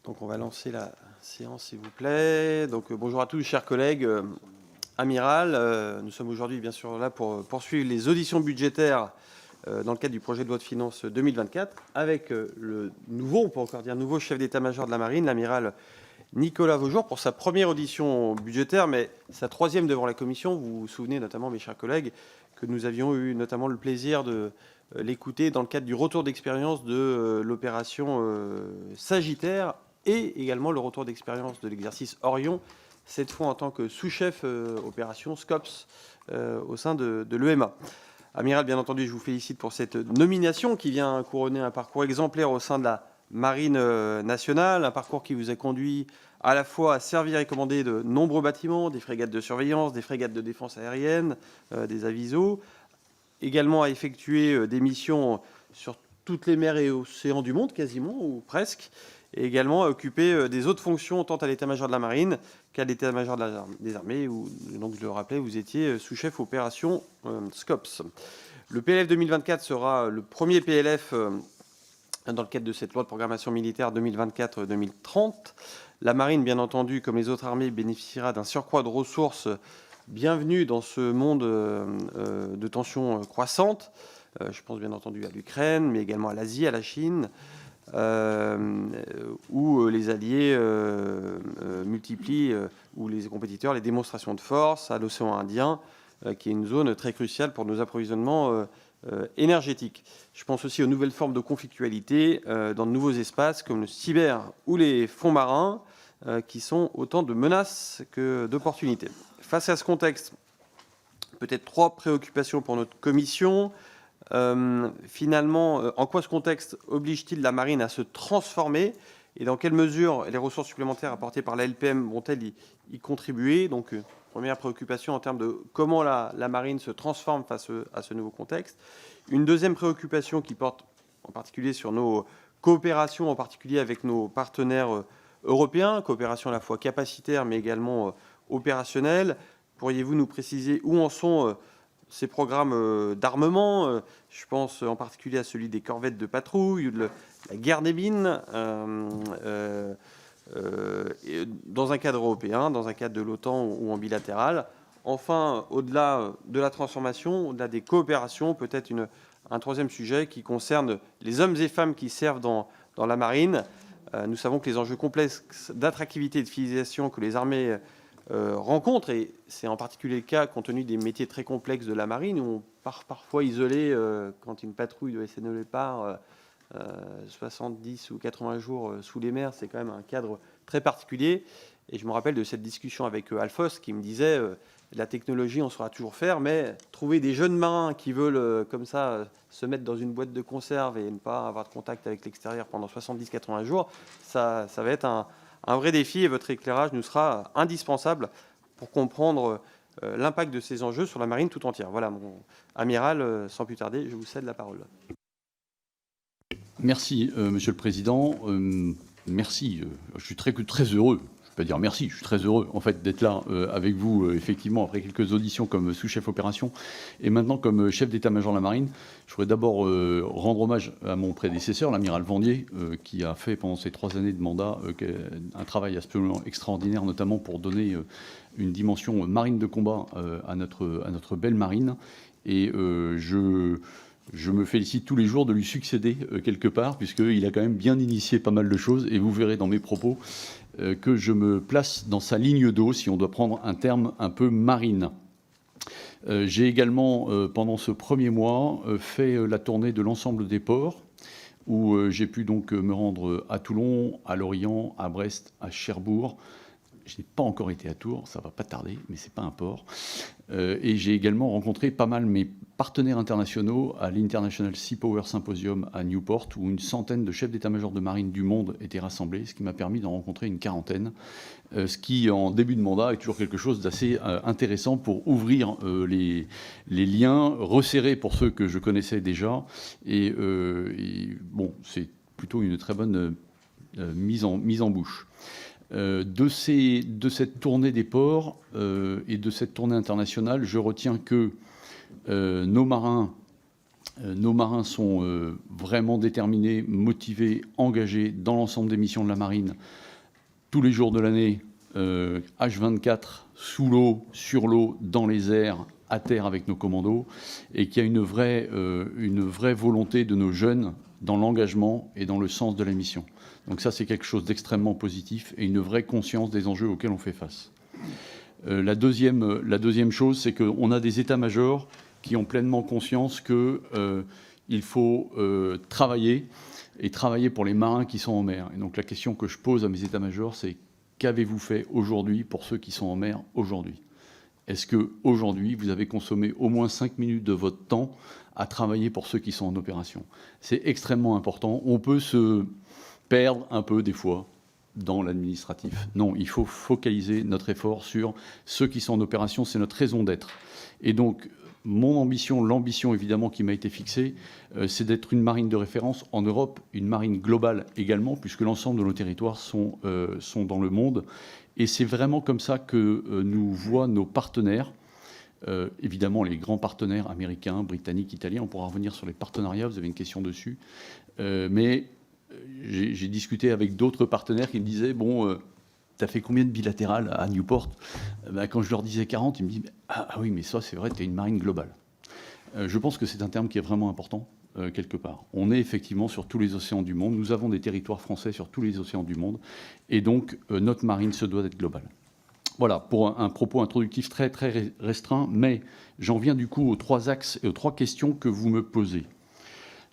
Donc on va lancer la séance, s'il vous plaît. Donc bonjour à tous, chers collègues. Amiral, nous sommes aujourd'hui bien sûr là pour poursuivre les auditions budgétaires dans le cadre du projet de loi de finances 2024 avec le nouveau, on peut encore dire nouveau chef d'état-major de la marine, l'amiral Nicolas Vaujour, pour sa première audition budgétaire, mais sa troisième devant la commission. Vous vous souvenez notamment, mes chers collègues, que nous avions eu notamment le plaisir de l'écouter dans le cadre du retour d'expérience de l'opération Sagittaire et également le retour d'expérience de l'exercice Orion, cette fois en tant que sous-chef opération SCOPS au sein de l'EMA. Amiral, bien entendu, je vous félicite pour cette nomination qui vient couronner un parcours exemplaire au sein de la Marine nationale, un parcours qui vous a conduit à la fois à servir et commander de nombreux bâtiments, des frégates de surveillance, des frégates de défense aérienne, des avisos, également à effectuer des missions sur toutes les mers et océans du monde, quasiment, ou presque, et également à occuper des autres fonctions, tant à l'état-major de la marine qu'à l'état-major des armées, où, donc, je le rappelais, vous étiez sous-chef opération SCOPS. Le PLF 2024 sera le premier PLF dans le cadre de cette loi de programmation militaire 2024-2030. La marine, bien entendu, comme les autres armées, bénéficiera d'un surcroît de ressources bienvenue dans ce monde de tensions croissantes. Je pense bien entendu à l'Ukraine, mais également à l'Asie, à la Chine, où les alliés multiplient, où les compétiteurs, les démonstrations de force, à l'océan Indien, qui est une zone très cruciale pour nos approvisionnements énergétiques. Je pense aussi aux nouvelles formes de conflictualité dans de nouveaux espaces comme le cyber ou les fonds marins, qui sont autant de menaces que d'opportunités. Face à ce contexte, peut-être trois préoccupations pour notre commission. Finalement, en quoi ce contexte oblige-t-il la marine à se transformer et dans quelle mesure les ressources supplémentaires apportées par la LPM vont-elles y contribuer? Donc, première préoccupation en termes de comment la marine se transforme face à ce nouveau contexte. Une deuxième préoccupation qui porte en particulier sur nos coopérations, en particulier avec nos partenaires européens, coopération à la fois capacitaire mais également opérationnelle. Pourriez-vous nous préciser où en sont ces programmes d'armement? Je pense en particulier à celui des corvettes de patrouille ou de la guerre des mines, dans un cadre européen, dans un cadre de l'OTAN ou en bilatéral. Enfin, au-delà de la transformation, au-delà des coopérations, peut-être un troisième sujet qui concerne les hommes et femmes qui servent dans la marine. Nous savons que les enjeux complexes d'attractivité et de fidélisation que les armées rencontrent, et c'est en particulier le cas compte tenu des métiers très complexes de la marine, où on part parfois isolé quand une patrouille de SNE part 70 ou 80 jours sous les mers, c'est quand même un cadre très particulier. Et je me rappelle de cette discussion avec Alphos qui me disait la technologie, on saura toujours faire, mais trouver des jeunes marins qui veulent comme ça se mettre dans une boîte de conserve et ne pas avoir de contact avec l'extérieur pendant 70-80 jours, ça va être un vrai défi, et votre éclairage nous sera indispensable pour comprendre l'impact de ces enjeux sur la marine tout entière. Voilà, mon amiral, sans plus tarder, je vous cède la parole. Merci, Monsieur le Président. Merci. Je suis très heureux. Je ne vais pas dire merci, je suis très heureux en fait d'être là avec vous, effectivement, après quelques auditions comme sous-chef opération et maintenant comme chef d'état-major de la marine. Je voudrais d'abord rendre hommage à mon prédécesseur, l'amiral Vandier, qui a fait pendant ces 3 années de mandat un travail absolument extraordinaire, notamment pour donner une dimension marine de combat à notre belle marine. Et je me félicite tous les jours de lui succéder quelque part, puisqu'il a quand même bien initié pas mal de choses, et vous verrez dans mes propos que je me place dans sa ligne d'eau, si on doit prendre un terme un peu marine. J'ai également, pendant ce premier mois, fait la tournée de l'ensemble des ports, où j'ai pu donc me rendre à Toulon, à Lorient, à Brest, à Cherbourg. Je n'ai pas encore été à Tours, ça va pas tarder, mais c'est pas un port. Et j'ai également rencontré pas mal mes partenaires internationaux à l'International Sea Power Symposium à Newport, où une centaine de chefs d'état-major de marine du monde étaient rassemblés, ce qui m'a permis d'en rencontrer une quarantaine, ce qui, en début de mandat, est toujours quelque chose d'assez intéressant pour ouvrir les liens, resserrer pour ceux que je connaissais déjà. Et bon, c'est plutôt une très bonne mise en bouche. De cette tournée des ports et de cette tournée internationale, je retiens que nos marins Nos marins sont vraiment déterminés, motivés, engagés dans l'ensemble des missions de la marine, tous les jours de l'année, H24, sous l'eau, sur l'eau, dans les airs, à terre avec nos commandos, et qu'il y a une vraie volonté de nos jeunes dans l'engagement et dans le sens de la mission. Donc ça, c'est quelque chose d'extrêmement positif et une vraie conscience des enjeux auxquels on fait face. La deuxième chose, c'est qu'on a des états-majors qui ont pleinement conscience qu'il faut travailler pour les marins qui sont en mer. Et donc la question que je pose à mes états-majors, c'est qu'avez-vous fait aujourd'hui pour ceux qui sont en mer aujourd'hui ? Est-ce qu'aujourd'hui, vous avez consommé au moins 5 minutes de votre temps à travailler pour ceux qui sont en opération ? C'est extrêmement important. On peut se perdre un peu des fois dans l'administratif. Non, il faut focaliser notre effort sur ceux qui sont en opération, c'est notre raison d'être. Et donc, mon ambition, l'ambition évidemment qui m'a été fixée, c'est d'être une marine de référence en Europe, une marine globale également, puisque l'ensemble de nos territoires sont dans le monde. Et c'est vraiment comme ça que nous voient nos partenaires, évidemment les grands partenaires américains, britanniques, italiens. On pourra revenir sur les partenariats, vous avez une question dessus. Mais j'ai discuté avec d'autres partenaires qui me disaient, bon, tu as fait combien de bilatérales à Newport ? Quand je leur disais 40, ils me disent, ah oui, mais ça c'est vrai, tu es une marine globale. Je pense que c'est un terme qui est vraiment important, quelque part. On est effectivement sur tous les océans du monde, nous avons des territoires français sur tous les océans du monde, et donc notre marine se doit d'être globale. Voilà, pour un propos introductif très très restreint, mais j'en viens du coup aux 3 axes et aux 3 questions que vous me posez.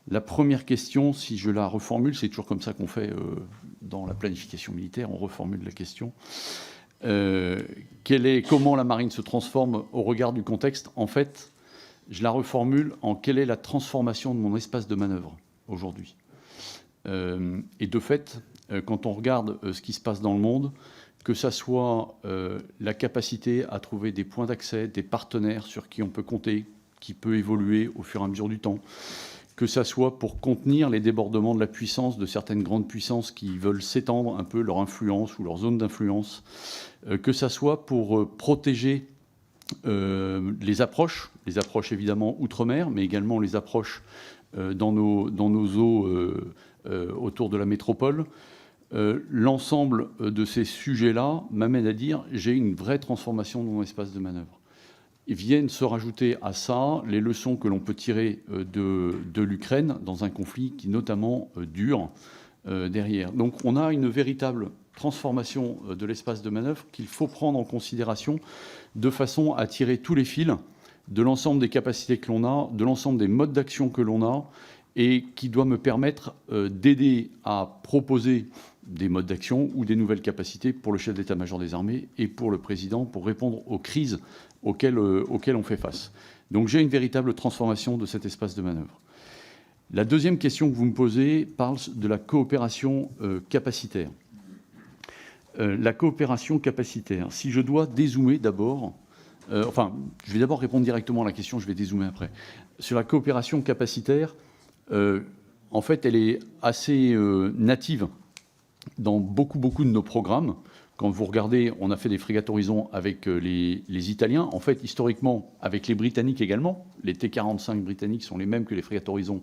La première question, si je la reformule, c'est toujours comme ça qu'on fait dans la planification militaire, on reformule la question. Comment la marine se transforme au regard du contexte ? En fait, je la reformule en quelle est la transformation de mon espace de manœuvre aujourd'hui ? Et de fait, quand on regarde ce qui se passe dans le monde, que ça soit la capacité à trouver des points d'accès, des partenaires sur qui on peut compter, qui peut évoluer au fur et à mesure du temps, que ça soit pour contenir les débordements de la puissance de certaines grandes puissances qui veulent s'étendre un peu leur influence ou leur zone d'influence, que ça soit pour protéger les approches évidemment outre-mer, mais également les approches dans nos eaux autour de la métropole. L'ensemble de ces sujets-là m'amène à dire j'ai une vraie transformation de mon espace de manœuvre. Et viennent se rajouter à ça les leçons que l'on peut tirer de l'Ukraine dans un conflit qui notamment dure derrière. Donc on a une véritable transformation de l'espace de manœuvre qu'il faut prendre en considération de façon à tirer tous les fils de l'ensemble des capacités que l'on a, de l'ensemble des modes d'action que l'on a, et qui doit me permettre d'aider à proposer des modes d'action ou des nouvelles capacités pour le chef d'état-major des armées et pour le président pour répondre aux crises auxquelles on fait face. Donc j'ai une véritable transformation de cet espace de manœuvre. La deuxième question que vous me posez parle de la coopération capacitaire. La coopération capacitaire, si je dois dézoomer d'abord, je vais d'abord répondre directement à la question, je vais dézoomer après. Sur la coopération capacitaire, en fait, elle est assez native dans beaucoup de nos programmes. Quand vous regardez, on a fait des frégates Horizon avec les Italiens. En fait, historiquement, avec les Britanniques également. Les T-45 britanniques sont les mêmes que les frégates Horizon,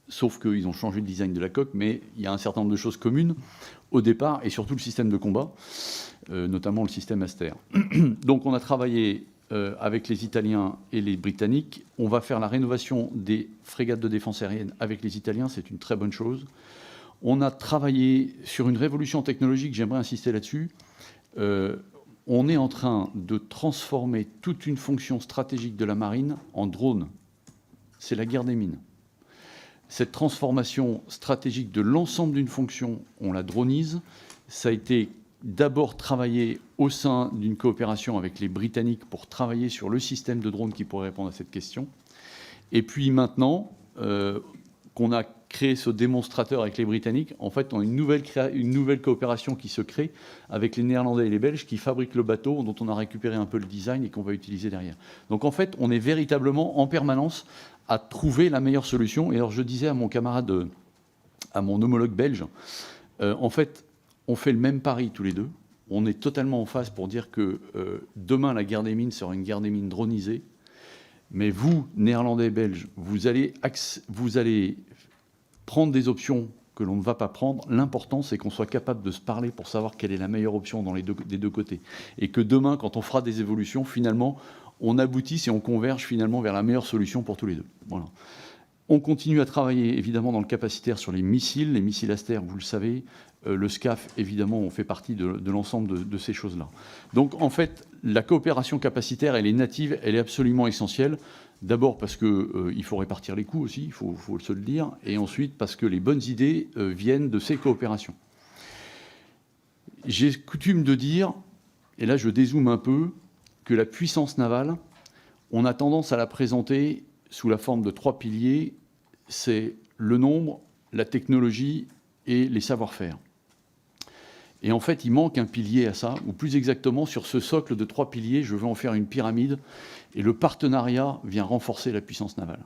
sauf qu'ils ont changé le design de la coque, mais il y a un certain nombre de choses communes au départ, et surtout le système de combat, notamment le système Aster. Donc on a travaillé avec les Italiens et les Britanniques. On va faire la rénovation des frégates de défense aérienne avec les Italiens, c'est une très bonne chose. On a travaillé sur une révolution technologique, j'aimerais insister là-dessus. On est en train de transformer toute une fonction stratégique de la marine en drone. C'est la guerre des mines. Cette transformation stratégique de l'ensemble d'une fonction, on la dronise. Ça a été d'abord travaillé au sein d'une coopération avec les Britanniques pour travailler sur le système de drone qui pourrait répondre à cette question. Et puis maintenant, qu'on a créé ce démonstrateur avec les Britanniques, en fait, on a une nouvelle coopération qui se crée avec les Néerlandais et les Belges qui fabriquent le bateau dont on a récupéré un peu le design et qu'on va utiliser derrière. Donc en fait, on est véritablement en permanence à trouver la meilleure solution. Et alors je disais à mon camarade, à mon homologue belge, en fait, on fait le même pari tous les deux. On est totalement en phase pour dire que demain, la guerre des mines sera une guerre des mines dronisée. Mais vous, Néerlandais, Belges, vous allez prendre des options que l'on ne va pas prendre. L'important, c'est qu'on soit capable de se parler pour savoir quelle est la meilleure option des deux côtés. Et que demain, quand on fera des évolutions, finalement, on aboutisse et on converge finalement vers la meilleure solution pour tous les deux. Voilà. On continue à travailler évidemment dans le capacitaire sur les missiles Aster, vous le savez, le SCAF, évidemment, on fait partie de l'ensemble de ces choses-là. Donc en fait, la coopération capacitaire, elle est native, elle est absolument essentielle. D'abord parce qu'il faut répartir les coûts aussi, il faut se le dire, et ensuite parce que les bonnes idées viennent de ces coopérations. J'ai coutume de dire, et là je dézoome un peu, que la puissance navale, on a tendance à la présenter sous la forme de 3 piliers, c'est le nombre, la technologie et les savoir-faire. Et en fait, il manque un pilier à ça, ou plus exactement, sur ce socle de 3 piliers, je veux en faire une pyramide, et le partenariat vient renforcer la puissance navale.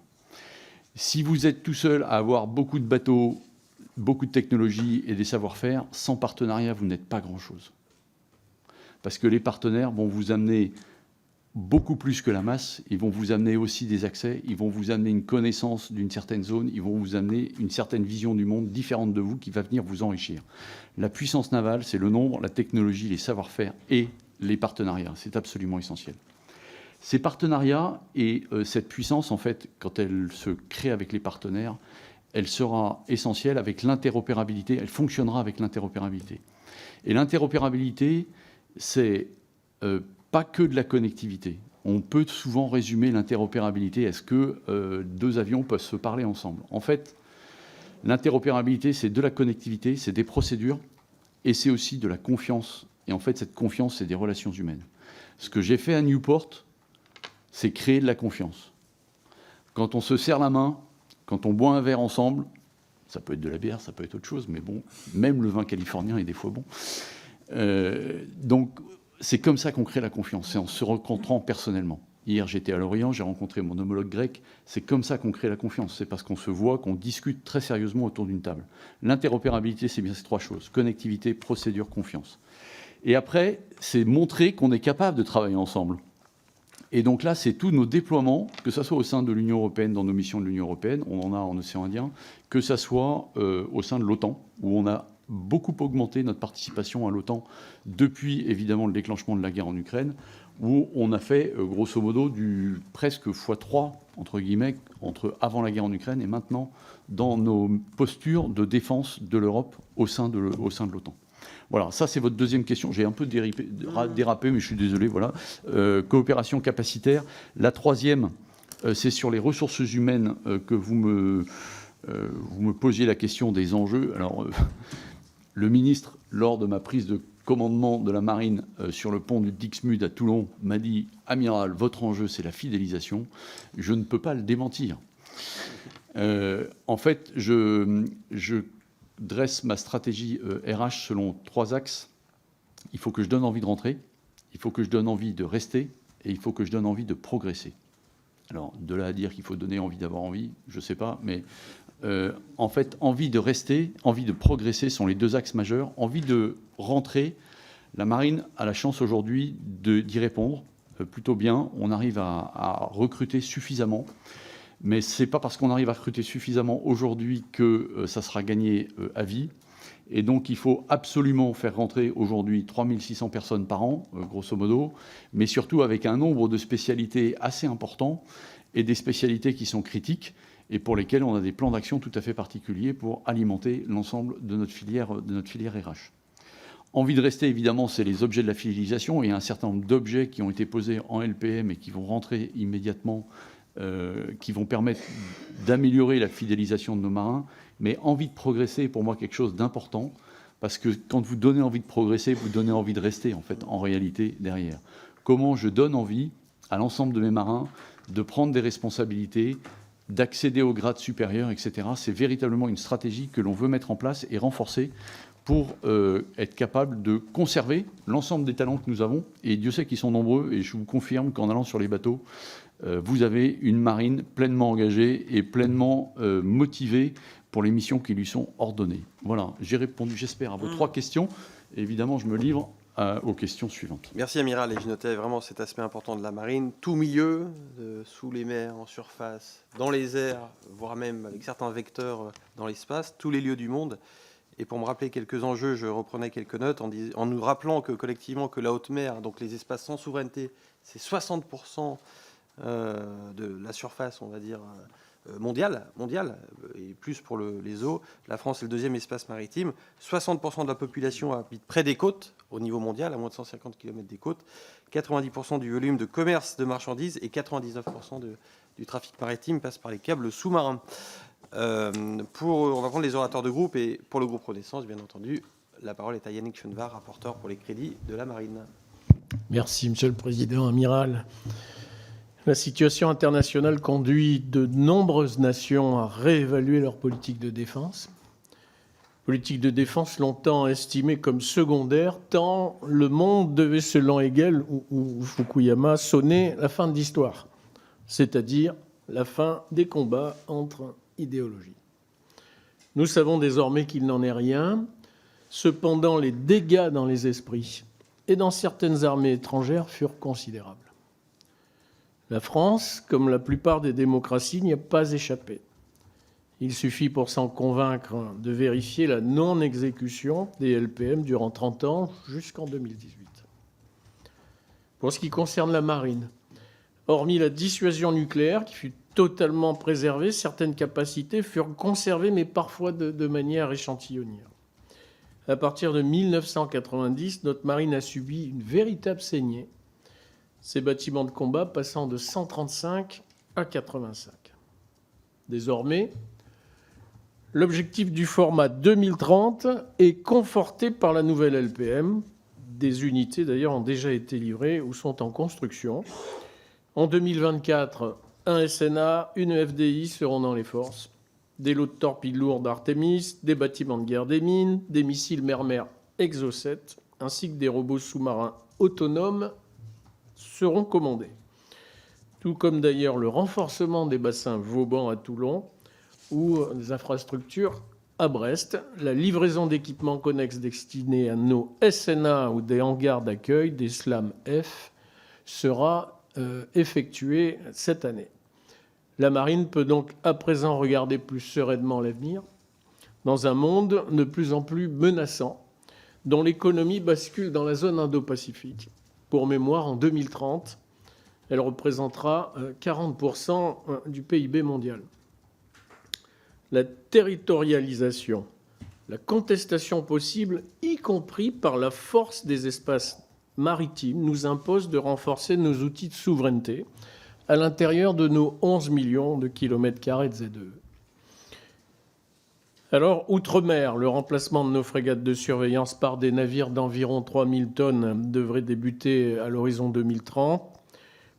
Si vous êtes tout seul à avoir beaucoup de bateaux, beaucoup de technologies et des savoir-faire, sans partenariat, vous n'êtes pas grand-chose. Parce que les partenaires vont vous amener beaucoup plus que la masse, ils vont vous amener aussi des accès, ils vont vous amener une connaissance d'une certaine zone, ils vont vous amener une certaine vision du monde différente de vous qui va venir vous enrichir. La puissance navale, c'est le nombre, la technologie, les savoir-faire et les partenariats. C'est absolument essentiel. Ces partenariats et cette puissance, en fait, quand elle se crée avec les partenaires, elle sera essentielle avec l'interopérabilité, elle fonctionnera avec l'interopérabilité. Et l'interopérabilité, c'est pas que de la connectivité. On peut souvent résumer l'interopérabilité. Est-ce que 2 avions peuvent se parler ensemble? En fait, l'interopérabilité, c'est de la connectivité, c'est des procédures, et c'est aussi de la confiance. Et en fait, cette confiance, c'est des relations humaines. Ce que j'ai fait à Newport, c'est créer de la confiance. Quand on se serre la main, quand on boit un verre ensemble, ça peut être de la bière, ça peut être autre chose, mais bon, même le vin californien est des fois bon. Donc, c'est comme ça qu'on crée la confiance, c'est en se rencontrant personnellement. Hier, j'étais à Lorient, j'ai rencontré mon homologue grec. C'est comme ça qu'on crée la confiance. C'est parce qu'on se voit, qu'on discute très sérieusement autour d'une table. L'interopérabilité, c'est bien ces 3 choses. Connectivité, procédure, confiance. Et après, c'est montrer qu'on est capable de travailler ensemble. Et donc là, c'est tous nos déploiements, que ce soit au sein de l'Union européenne, dans nos missions de l'Union européenne, on en a en océan Indien, que ce soit au sein de l'OTAN, où on a beaucoup augmenté notre participation à l'OTAN depuis, évidemment, le déclenchement de la guerre en Ukraine, où on a fait, grosso modo, du presque x3, entre guillemets, entre avant la guerre en Ukraine et maintenant, dans nos postures de défense de l'Europe au sein de l'OTAN. Voilà, ça c'est votre deuxième question. J'ai un peu dérapé, mais je suis désolé. Voilà. Coopération capacitaire. La troisième, c'est sur les ressources humaines que vous me posiez la question des enjeux. Alors, le ministre, lors de ma prise de commandement de la marine sur le pont du Dixmude à Toulon, m'a dit « Amiral, votre enjeu, c'est la fidélisation ». Je ne peux pas le démentir. En fait, je dresse ma stratégie RH selon 3 axes. Il faut que je donne envie de rentrer, il faut que je donne envie de rester, et il faut que je donne envie de progresser. Alors, de là à dire qu'il faut donner envie d'avoir envie, je ne sais pas, mais en fait, envie de rester, envie de progresser sont les 2 axes majeurs. Envie de rentrer, la marine a la chance aujourd'hui d'y répondre plutôt bien. On arrive à recruter suffisamment. Mais ce n'est pas parce qu'on arrive à recruter suffisamment aujourd'hui que ça sera gagné à vie. Et donc, il faut absolument faire rentrer aujourd'hui 3600 personnes par an, grosso modo, mais surtout avec un nombre de spécialités assez important et des spécialités qui sont critiques et pour lesquelles on a des plans d'action tout à fait particuliers pour alimenter l'ensemble de notre filière RH. Envie de rester, évidemment, c'est les objets de la fidélisation et un certain nombre d'objets qui ont été posés en LPM et qui vont rentrer immédiatement, qui vont permettre d'améliorer la fidélisation de nos marins. Mais envie de progresser est pour moi quelque chose d'important, parce que quand vous donnez envie de progresser, vous donnez envie de rester, en fait, en réalité, derrière. Comment je donne envie à l'ensemble de mes marins de prendre des responsabilités, d'accéder au grade supérieur, etc. C'est véritablement une stratégie que l'on veut mettre en place et renforcer pour être capable de conserver l'ensemble des talents que nous avons. Et Dieu sait qu'ils sont nombreux, et je vous confirme qu'en allant sur les bateaux, vous avez une marine pleinement engagée et pleinement motivée pour les missions qui lui sont ordonnées. Voilà, j'ai répondu, j'espère, à vos 3 questions. Et évidemment, je me livre aux questions suivantes. Merci, Amiral. Et je notais vraiment cet aspect important de la marine. Tout milieu, sous les mers, en surface, dans les airs, voire même avec certains vecteurs dans l'espace, tous les lieux du monde. Et pour me rappeler quelques enjeux, je reprenais quelques notes en nous rappelant que collectivement que la haute mer, donc les espaces sans souveraineté, c'est 60% de la surface, on va dire, mondiale, et plus pour les eaux. La France est le deuxième espace maritime. 60% de la population habite près des côtes, au niveau mondial, à moins de 150 km des côtes. 90% du volume de commerce de marchandises et 99% du trafic maritime passe par les câbles sous-marins. On va prendre les orateurs de groupe, et pour le groupe Renaissance, bien entendu, la parole est à Yannick Chenevard, rapporteur pour les crédits de la marine. Merci, Monsieur le Président. Amiral, la situation internationale conduit de nombreuses nations à réévaluer leur politique de défense. Politique de défense longtemps estimée comme secondaire, tant le monde devait, selon Hegel ou Fukuyama, sonner la fin de l'histoire, c'est-à-dire la fin des combats entre idéologies. Nous savons désormais qu'il n'en est rien. Cependant, les dégâts dans les esprits et dans certaines armées étrangères furent considérables. La France, comme la plupart des démocraties, n'y a pas échappé. Il suffit pour s'en convaincre de vérifier la non-exécution des LPM durant 30 ans jusqu'en 2018. Pour ce qui concerne la marine, hormis la dissuasion nucléaire qui fut totalement préservée, certaines capacités furent conservées, mais parfois de manière échantillonnière. À partir de 1990, notre marine a subi une véritable saignée, ses bâtiments de combat passant de 135 à 85. Désormais, l'objectif du format 2030 est conforté par la nouvelle LPM. Des unités, d'ailleurs, ont déjà été livrées ou sont en construction. En 2024, un SNA, une FDI seront dans les forces. Des lots de torpilles lourdes Artemis, des bâtiments de guerre des mines, des missiles mer-mer Exocet, ainsi que des robots sous-marins autonomes seront commandés. Tout comme d'ailleurs le renforcement des bassins Vauban à Toulon ou des infrastructures à Brest, la livraison d'équipements connexes destinés à nos SNA ou des hangars d'accueil, des SLAM F, sera effectuée cette année. La marine peut donc à présent regarder plus sereinement l'avenir dans un monde de plus en plus menaçant, dont l'économie bascule dans la zone Indo-Pacifique. Pour mémoire, en 2030, elle représentera 40% du PIB mondial. La territorialisation, la contestation possible, y compris par la force des espaces maritimes, nous impose de renforcer nos outils de souveraineté à l'intérieur de nos 11 millions de kilomètres carrés de ZE. Alors, outre-mer, le remplacement de nos frégates de surveillance par des navires d'environ 3000 tonnes devrait débuter à l'horizon 2030.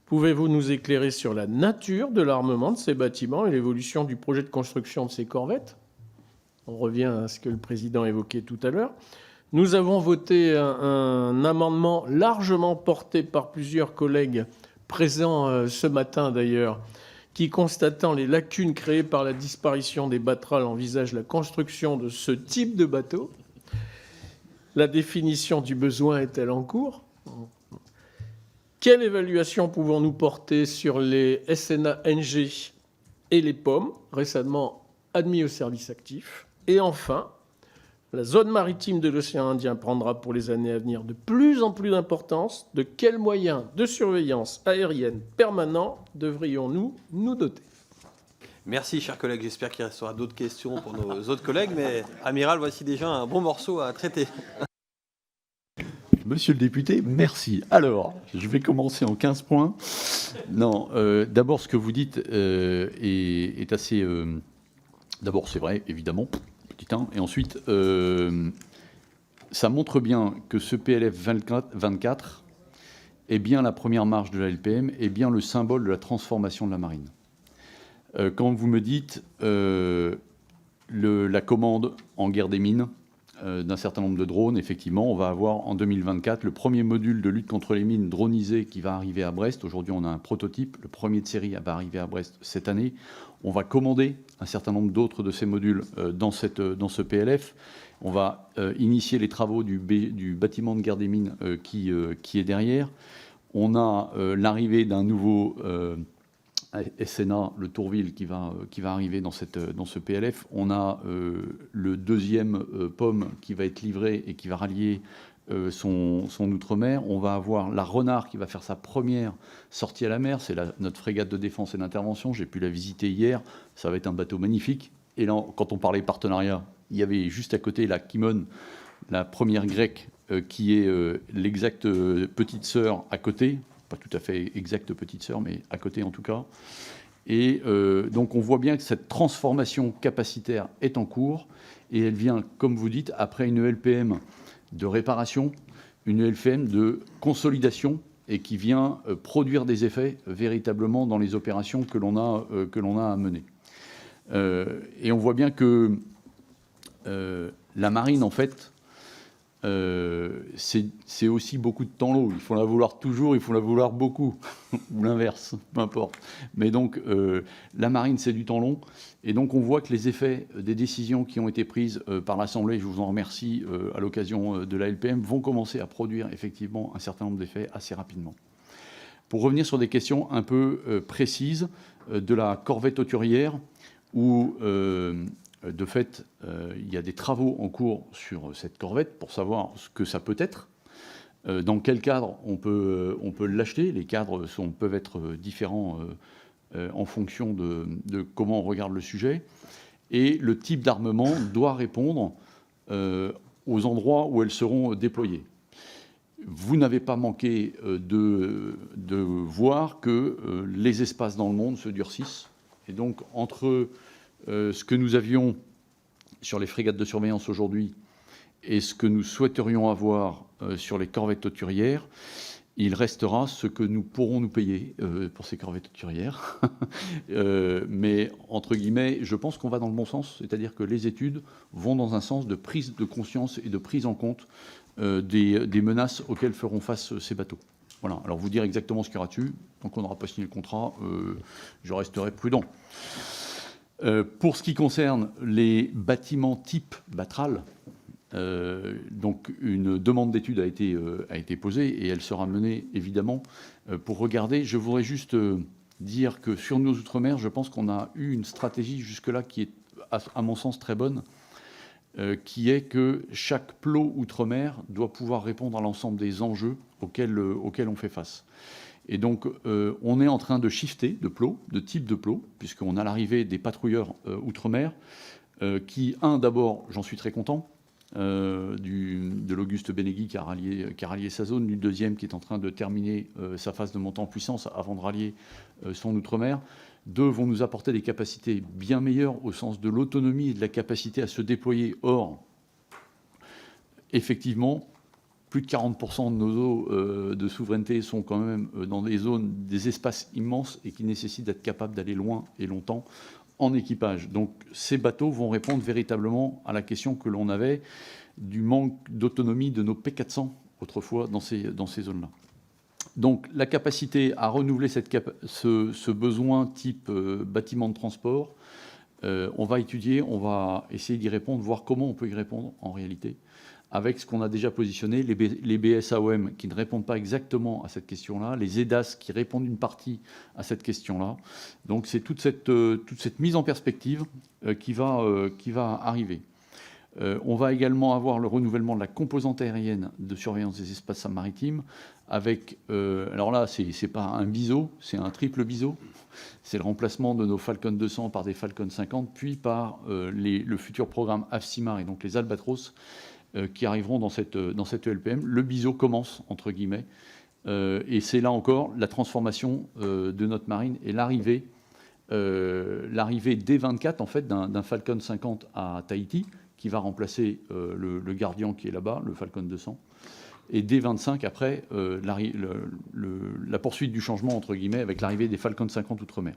Pouvez-vous nous éclairer sur la nature de l'armement de ces bâtiments et l'évolution du projet de construction de ces corvettes ? On revient à ce que le Président évoquait tout à l'heure. Nous avons voté un amendement largement porté par plusieurs collègues présents ce matin d'ailleurs, qui, constatant les lacunes créées par la disparition des battrales, envisage la construction de ce type de bateau. La définition du besoin est-elle en cours ? Quelle évaluation pouvons-nous porter sur les SNA-NG et les POM, récemment admis au service actif ? Et enfin, la zone maritime de l'océan Indien prendra pour les années à venir de plus en plus d'importance. De quels moyens de surveillance aérienne permanents devrions-nous nous doter ? Merci, chers collègues. J'espère qu'il restera d'autres questions pour nos autres collègues, mais Amiral, voici déjà un bon morceau à traiter. Monsieur le député, merci. Alors, je vais commencer en 15 points. Non, d'abord, ce que vous dites est assez... D'abord, c'est vrai, évidemment, petit 1. Et ensuite, ça montre bien que ce PLF 24 est bien la première marche de la LPM, est bien le symbole de la transformation de la marine. Quand vous me dites la commande en guerre des mines, d'un certain nombre de drones. Effectivement, on va avoir en 2024 le premier module de lutte contre les mines dronisé qui va arriver à Brest. Aujourd'hui, on a un prototype. Le premier de série va arriver à Brest cette année. On va commander un certain nombre d'autres de ces modules dans ce PLF. On va initier les travaux du bâtiment de guerre des mines qui est derrière. On a l'arrivée d'un nouveau SNA, le Tourville, qui va arriver dans ce PLF. On a le deuxième POM qui va être livré et qui va rallier son outre-mer. On va avoir la Renard qui va faire sa première sortie à la mer. C'est notre frégate de défense et d'intervention. J'ai pu la visiter hier. Ça va être un bateau magnifique. Et là, quand on parlait partenariat, il y avait juste à côté la Kimon, la première grecque, qui est l'exacte petite sœur à côté. Pas tout à fait exacte petite sœur, mais à côté en tout cas. Et donc on voit bien que cette transformation capacitaire est en cours et elle vient, comme vous dites, après une LPM de réparation, une LPM de consolidation et qui vient produire des effets véritablement dans les opérations que l'on a à mener. Et on voit bien que la marine, en fait, c'est aussi beaucoup de temps long. Il faut la vouloir toujours, il faut la vouloir beaucoup, ou l'inverse, peu importe. Mais donc, la marine, c'est du temps long. Et donc, on voit que les effets des décisions qui ont été prises par l'Assemblée, je vous en remercie, à l'occasion de la LPM, vont commencer à produire effectivement un certain nombre d'effets assez rapidement. Pour revenir sur des questions un peu précises de la corvette hauturière, où de fait, il y a des travaux en cours sur cette corvette pour savoir ce que ça peut être. Dans quel cadre on peut l'acheter. Les cadres peuvent être différents en fonction de comment on regarde le sujet. Et le type d'armement doit répondre aux endroits où elles seront déployées. Vous n'avez pas manqué de voir que les espaces dans le monde se durcissent. Et donc, entre ce que nous avions sur les frégates de surveillance aujourd'hui et ce que nous souhaiterions avoir sur les corvettes hauturières, il restera ce que nous pourrons nous payer pour ces corvettes hauturières. Mais, entre guillemets, je pense qu'on va dans le bon sens, c'est-à-dire que les études vont dans un sens de prise de conscience et de prise en compte des menaces auxquelles feront face ces bateaux. Voilà. Alors, vous dire exactement ce qu'il y aura dessus, tant qu'on n'aura pas signé le contrat, je resterai prudent. Pour ce qui concerne les bâtiments type Batral, donc une demande d'étude a été posée et elle sera menée évidemment pour regarder. Je voudrais juste dire que sur nos outre-mer, je pense qu'on a eu une stratégie jusque-là qui est à mon sens très bonne, qui est que chaque plot outre-mer doit pouvoir répondre à l'ensemble des enjeux auxquels on fait face. Et donc, on est en train de shifter de type de plot, puisqu'on a l'arrivée des patrouilleurs outre-mer, qui, d'abord, j'en suis très content, de l'Auguste Bénégui qui a rallié sa zone, du deuxième qui est en train de terminer sa phase de montée en puissance avant de rallier son outre-mer. Deux, vont nous apporter des capacités bien meilleures au sens de l'autonomie et de la capacité à se déployer. Or, effectivement, plus de 40% de nos eaux de souveraineté sont quand même dans des zones, des espaces immenses et qui nécessitent d'être capables d'aller loin et longtemps en équipage. Donc ces bateaux vont répondre véritablement à la question que l'on avait du manque d'autonomie de nos P400 autrefois dans ces zones-là. Donc la capacité à renouveler ce besoin type bâtiment de transport, on va étudier, on va essayer d'y répondre, voir comment on peut y répondre en réalité, avec ce qu'on a déjà positionné, les BSAOM qui ne répondent pas exactement à cette question-là, les EDAS qui répondent une partie à cette question-là. Donc c'est toute cette mise en perspective qui va arriver. On va également avoir le renouvellement de la composante aérienne de surveillance des espaces maritimes avec, alors là, c'est pas un biseau, c'est un triple biseau. C'est le remplacement de nos Falcon 200 par des Falcon 50, puis par le futur programme AFSIMAR et donc les Albatros, qui arriveront dans cette LPM. Le biseau commence, entre guillemets, et c'est là encore la transformation de notre marine et l'arrivée dès 24 en fait d'un Falcon 50 à Tahiti, qui va remplacer le Guardian qui est là-bas, le Falcon 200, et dès 25 après la poursuite du changement, entre guillemets, avec l'arrivée des Falcon 50 outre-mer.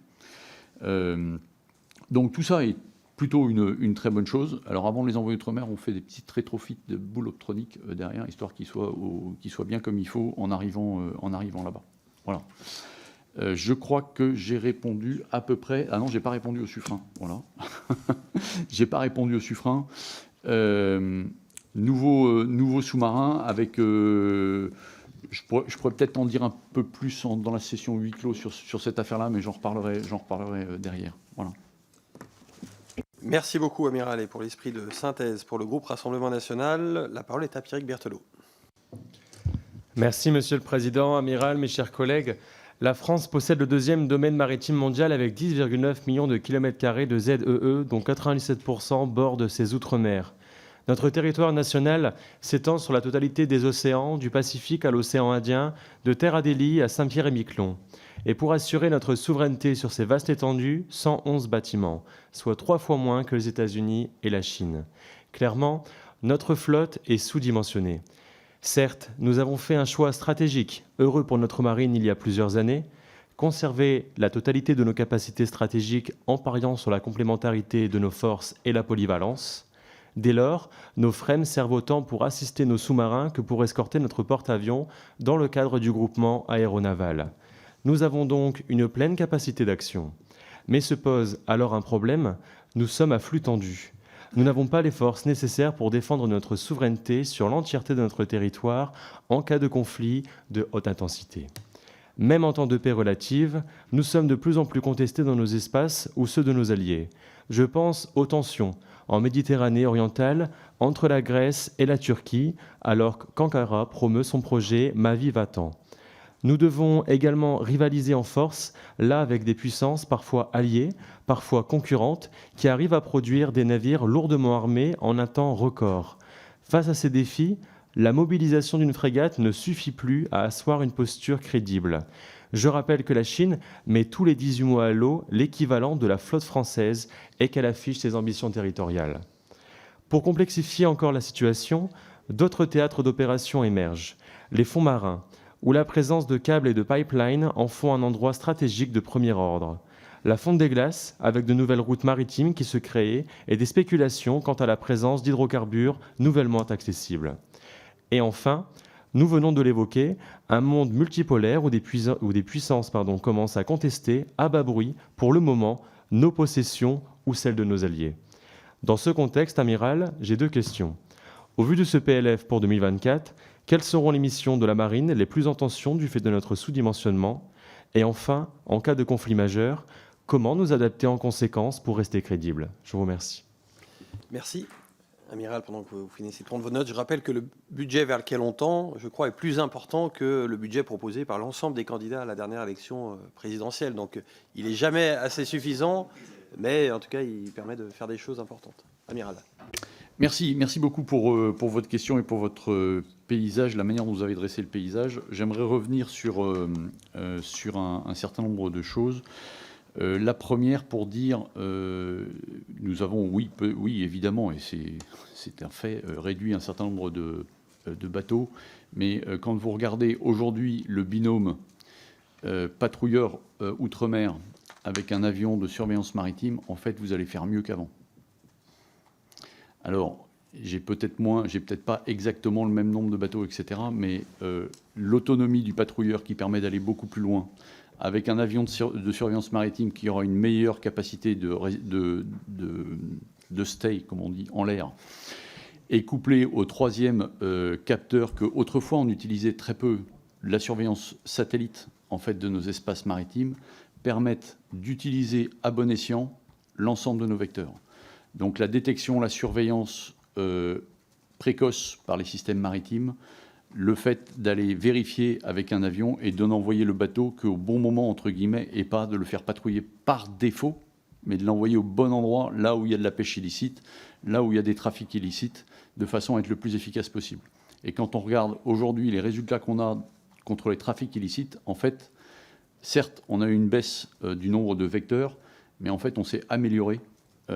Donc tout ça est plutôt une très bonne chose. Alors avant de les envoyer outre-mer, on fait des petites rétrofits de boules optroniques derrière, histoire qu'ils soient bien comme il faut en arrivant là-bas. Voilà. Je crois que j'ai répondu à peu près... Ah non, j'ai pas répondu au suffrain. Voilà. J'ai pas répondu au suffrain. Nouveau sous-marin avec... je pourrais peut-être en dire un peu plus dans la session huis clos sur cette affaire-là, mais j'en reparlerai derrière. Voilà. Merci beaucoup, Amiral, et pour l'esprit de synthèse. Pour le groupe Rassemblement National, la parole est à Pierrick Berthelot. Merci, Monsieur le Président, Amiral, mes chers collègues. La France possède le deuxième domaine maritime mondial avec 10,9 millions de kilomètres carrés de ZEE, dont 97% bordent ses outre-mer. Notre territoire national s'étend sur la totalité des océans, du Pacifique à l'océan Indien, de Terre Adélie à Saint-Pierre-et-Miquelon. Et pour assurer notre souveraineté sur ces vastes étendues, 111 bâtiments, soit 3 fois moins que les États-Unis et la Chine. Clairement, notre flotte est sous-dimensionnée. Certes, nous avons fait un choix stratégique, heureux pour notre marine il y a plusieurs années, conserver la totalité de nos capacités stratégiques en pariant sur la complémentarité de nos forces et la polyvalence. Dès lors, nos FREMM servent autant pour assister nos sous-marins que pour escorter notre porte-avions dans le cadre du groupement aéronaval. Nous avons donc une pleine capacité d'action. Mais se pose alors un problème, nous sommes à flux tendu. Nous n'avons pas les forces nécessaires pour défendre notre souveraineté sur l'entièreté de notre territoire en cas de conflit de haute intensité. Même en temps de paix relative, nous sommes de plus en plus contestés dans nos espaces ou ceux de nos alliés. Je pense aux tensions en Méditerranée orientale entre la Grèce et la Turquie, alors qu'Ankara promeut son projet Ma vie va-t'en. Nous devons également rivaliser en force, là avec des puissances parfois alliées, parfois concurrentes, qui arrivent à produire des navires lourdement armés en un temps record. Face à ces défis, la mobilisation d'une frégate ne suffit plus à asseoir une posture crédible. Je rappelle que la Chine met tous les 18 mois à l'eau l'équivalent de la flotte française et qu'elle affiche ses ambitions territoriales. Pour complexifier encore la situation, d'autres théâtres d'opération émergent. Les fonds marins, où la présence de câbles et de pipelines en font un endroit stratégique de premier ordre. La fonte des glaces, avec de nouvelles routes maritimes qui se créent, et des spéculations quant à la présence d'hydrocarbures nouvellement accessibles. Et enfin, nous venons de l'évoquer, un monde multipolaire où des puissances commencent à contester, à bas bruit, pour le moment, nos possessions ou celles de nos alliés. Dans ce contexte, Amiral, j'ai 2 questions. Au vu de ce PLF pour 2024, quelles seront les missions de la marine les plus en tension du fait de notre sous-dimensionnement? Et enfin, en cas de conflit majeur, comment nous adapter en conséquence pour rester crédibles? Je vous remercie. Merci. Amiral, pendant que vous finissez de prendre vos notes, je rappelle que le budget vers lequel on tend, je crois, est plus important que le budget proposé par l'ensemble des candidats à la dernière élection présidentielle. Donc, il n'est jamais assez suffisant, mais en tout cas, il permet de faire des choses importantes. Amiral. Merci beaucoup pour votre question et pour votre paysage, la manière dont vous avez dressé le paysage. J'aimerais revenir sur un certain nombre de choses. La première pour dire, nous avons, oui évidemment, et c'est un fait, réduit un certain nombre de bateaux, mais quand vous regardez aujourd'hui le binôme patrouilleur outre-mer avec un avion de surveillance maritime, en fait, vous allez faire mieux qu'avant. Alors, j'ai peut-être pas exactement le même nombre de bateaux, etc., mais l'autonomie du patrouilleur qui permet d'aller beaucoup plus loin, avec un avion de surveillance maritime qui aura une meilleure capacité de stay, comme on dit, en l'air, et couplé au 3e capteur que autrefois on utilisait très peu, la surveillance satellite en fait de nos espaces maritimes, permettent d'utiliser à bon escient l'ensemble de nos vecteurs. Donc la détection, la surveillance précoce par les systèmes maritimes, le fait d'aller vérifier avec un avion et de n'envoyer le bateau qu'au bon moment, entre guillemets, et pas de le faire patrouiller par défaut, mais de l'envoyer au bon endroit, là où il y a de la pêche illicite, là où il y a des trafics illicites, de façon à être le plus efficace possible. Et quand on regarde aujourd'hui les résultats qu'on a contre les trafics illicites, en fait, certes, on a eu une baisse du nombre de vecteurs, mais en fait, on s'est amélioré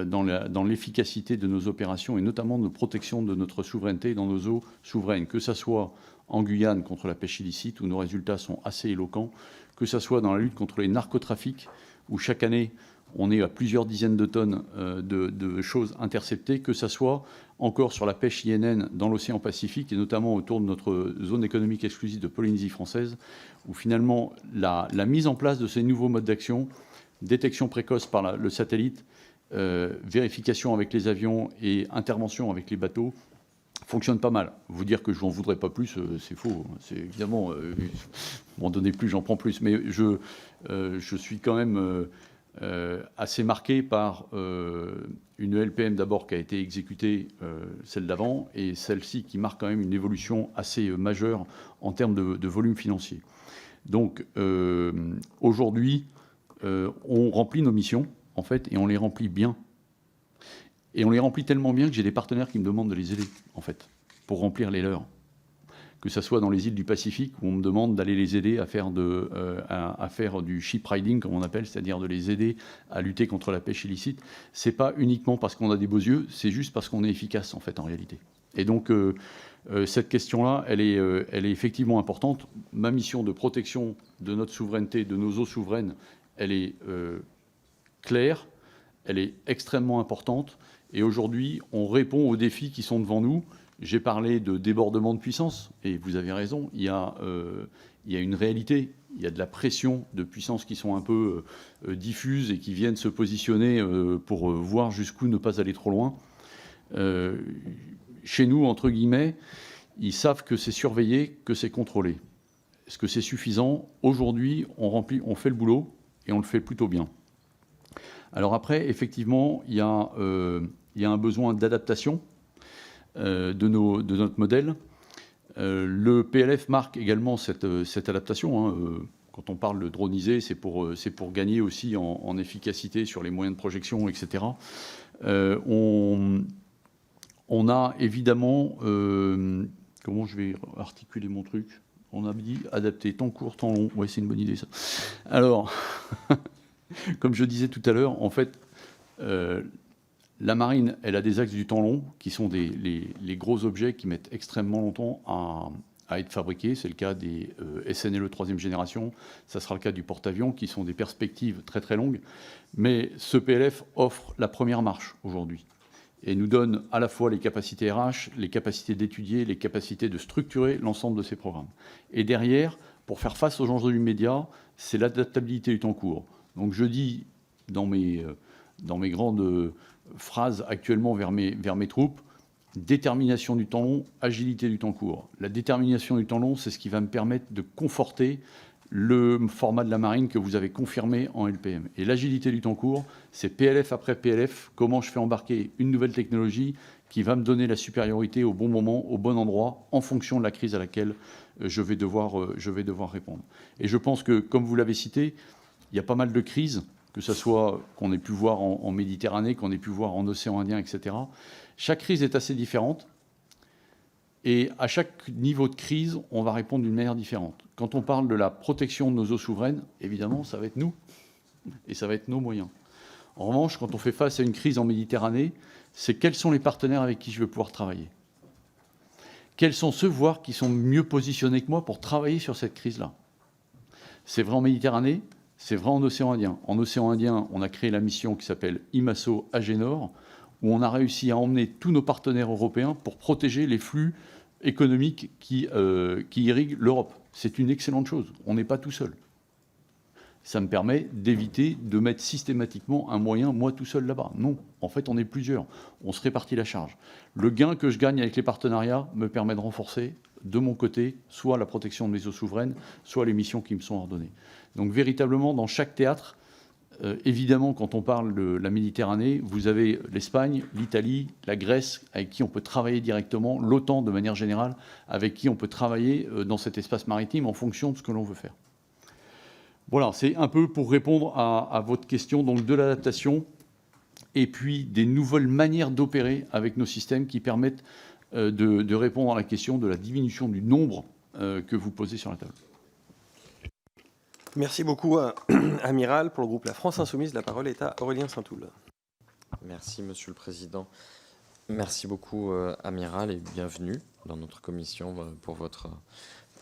dans l'efficacité de nos opérations et notamment de protection de notre souveraineté dans nos eaux souveraines, que ce soit en Guyane contre la pêche illicite, où nos résultats sont assez éloquents, que ce soit dans la lutte contre les narcotrafics, où chaque année, On est à plusieurs dizaines de tonnes de choses interceptées, que ce soit encore sur la pêche INN dans l'océan Pacifique, et notamment autour de notre zone économique exclusive de Polynésie française, où finalement la mise en place de ces nouveaux modes d'action, détection précoce par le satellite, vérification avec les avions et intervention avec les bateaux, fonctionne pas mal. Vous dire que je n'en voudrais pas plus, c'est faux. C'est évidemment, m'en donnez plus, j'en prends plus. Mais je suis quand même assez marqué par une LPM d'abord qui a été exécutée, celle d'avant, et celle-ci qui marque quand même une évolution assez majeure en termes de volume financier. Donc aujourd'hui, on remplit nos missions, en fait, et on les remplit bien. Et on les remplit tellement bien que j'ai des partenaires qui me demandent de les aider, en fait, pour remplir les leurs. Que ce soit dans les îles du Pacifique, où on me demande d'aller les aider à faire, à faire du ship riding, comme on appelle, c'est-à-dire de les aider à lutter contre la pêche illicite. C'est pas uniquement parce qu'on a des beaux yeux, c'est juste parce qu'on est efficace, en fait, en réalité. Et donc, cette question-là, elle est effectivement importante. Ma mission de protection de notre souveraineté, de nos eaux souveraines, elle est claire, elle est extrêmement importante. Et aujourd'hui, on répond aux défis qui sont devant nous. J'ai parlé de débordement de puissance, et vous avez raison, il y a une réalité, il y a de la pression de puissances qui sont un peu diffuses et qui viennent se positionner pour voir jusqu'où ne pas aller trop loin. Chez nous, entre guillemets, ils savent que c'est surveillé, que c'est contrôlé. Est-ce que c'est suffisant? Aujourd'hui, on fait le boulot, et on le fait plutôt bien. Alors après, effectivement, il y a un besoin d'adaptation de notre modèle. Le PLF marque également cette adaptation. Hein. Quand on parle de droniser, c'est pour gagner aussi en efficacité sur les moyens de projection, etc. On a évidemment... comment je vais articuler mon truc? On a dit adapter temps court, temps long. Oui, c'est une bonne idée, ça. Alors... Comme je disais tout à l'heure, en fait, la marine, elle a des axes du temps long, qui sont les gros objets qui mettent extrêmement longtemps à être fabriqués. C'est le cas des SNLE 3e génération, ça sera le cas du porte-avions, qui sont des perspectives très très longues. Mais ce PLF offre la première marche aujourd'hui et nous donne à la fois les capacités RH, les capacités d'étudier, les capacités de structurer l'ensemble de ces programmes. Et derrière, pour faire face aux enjeux immédiats, c'est l'adaptabilité du temps court. Donc je dis dans mes grandes phrases actuellement vers mes troupes, détermination du temps long, agilité du temps court. La détermination du temps long, c'est ce qui va me permettre de conforter le format de la marine que vous avez confirmé en LPM. Et l'agilité du temps court, c'est PLF après PLF, comment je fais embarquer une nouvelle technologie qui va me donner la supériorité au bon moment, au bon endroit, en fonction de la crise à laquelle je vais devoir répondre. Et je pense que, comme vous l'avez cité, il y a pas mal de crises, que ce soit qu'on ait pu voir en Méditerranée, qu'on ait pu voir en océan Indien, etc. Chaque crise est assez différente. Et à chaque niveau de crise, on va répondre d'une manière différente. Quand on parle de la protection de nos eaux souveraines, évidemment, ça va être nous. Et ça va être nos moyens. En revanche, quand on fait face à une crise en Méditerranée, c'est quels sont les partenaires avec qui je vais pouvoir travailler. Quels sont ceux, voire, qui sont mieux positionnés que moi pour travailler sur cette crise-là. C'est vrai en Méditerranée, c'est vrai en océan Indien. En océan Indien, on a créé la mission qui s'appelle IMASO Agénor, où on a réussi à emmener tous nos partenaires européens pour protéger les flux économiques qui irriguent l'Europe. C'est une excellente chose. On n'est pas tout seul. Ça me permet d'éviter de mettre systématiquement un moyen, moi tout seul là-bas. Non, en fait, on est plusieurs. On se répartit la charge. Le gain que je gagne avec les partenariats me permet de renforcer, de mon côté, soit la protection de mes eaux souveraines, soit les missions qui me sont ordonnées. Donc, véritablement, dans chaque théâtre, évidemment, quand on parle de la Méditerranée, vous avez l'Espagne, l'Italie, la Grèce, avec qui on peut travailler directement, l'OTAN, de manière générale, avec qui on peut travailler dans cet espace maritime en fonction de ce que l'on veut faire. Voilà, c'est un peu pour répondre à votre question, donc de l'adaptation et puis des nouvelles manières d'opérer avec nos systèmes qui permettent de répondre à la question de la diminution du nombre que vous posez sur la table. Merci beaucoup, Amiral. Pour le groupe La France Insoumise, la parole est à Aurélien Saint-Toul. Merci, Monsieur le Président. Merci beaucoup, Amiral, et bienvenue dans notre commission pour votre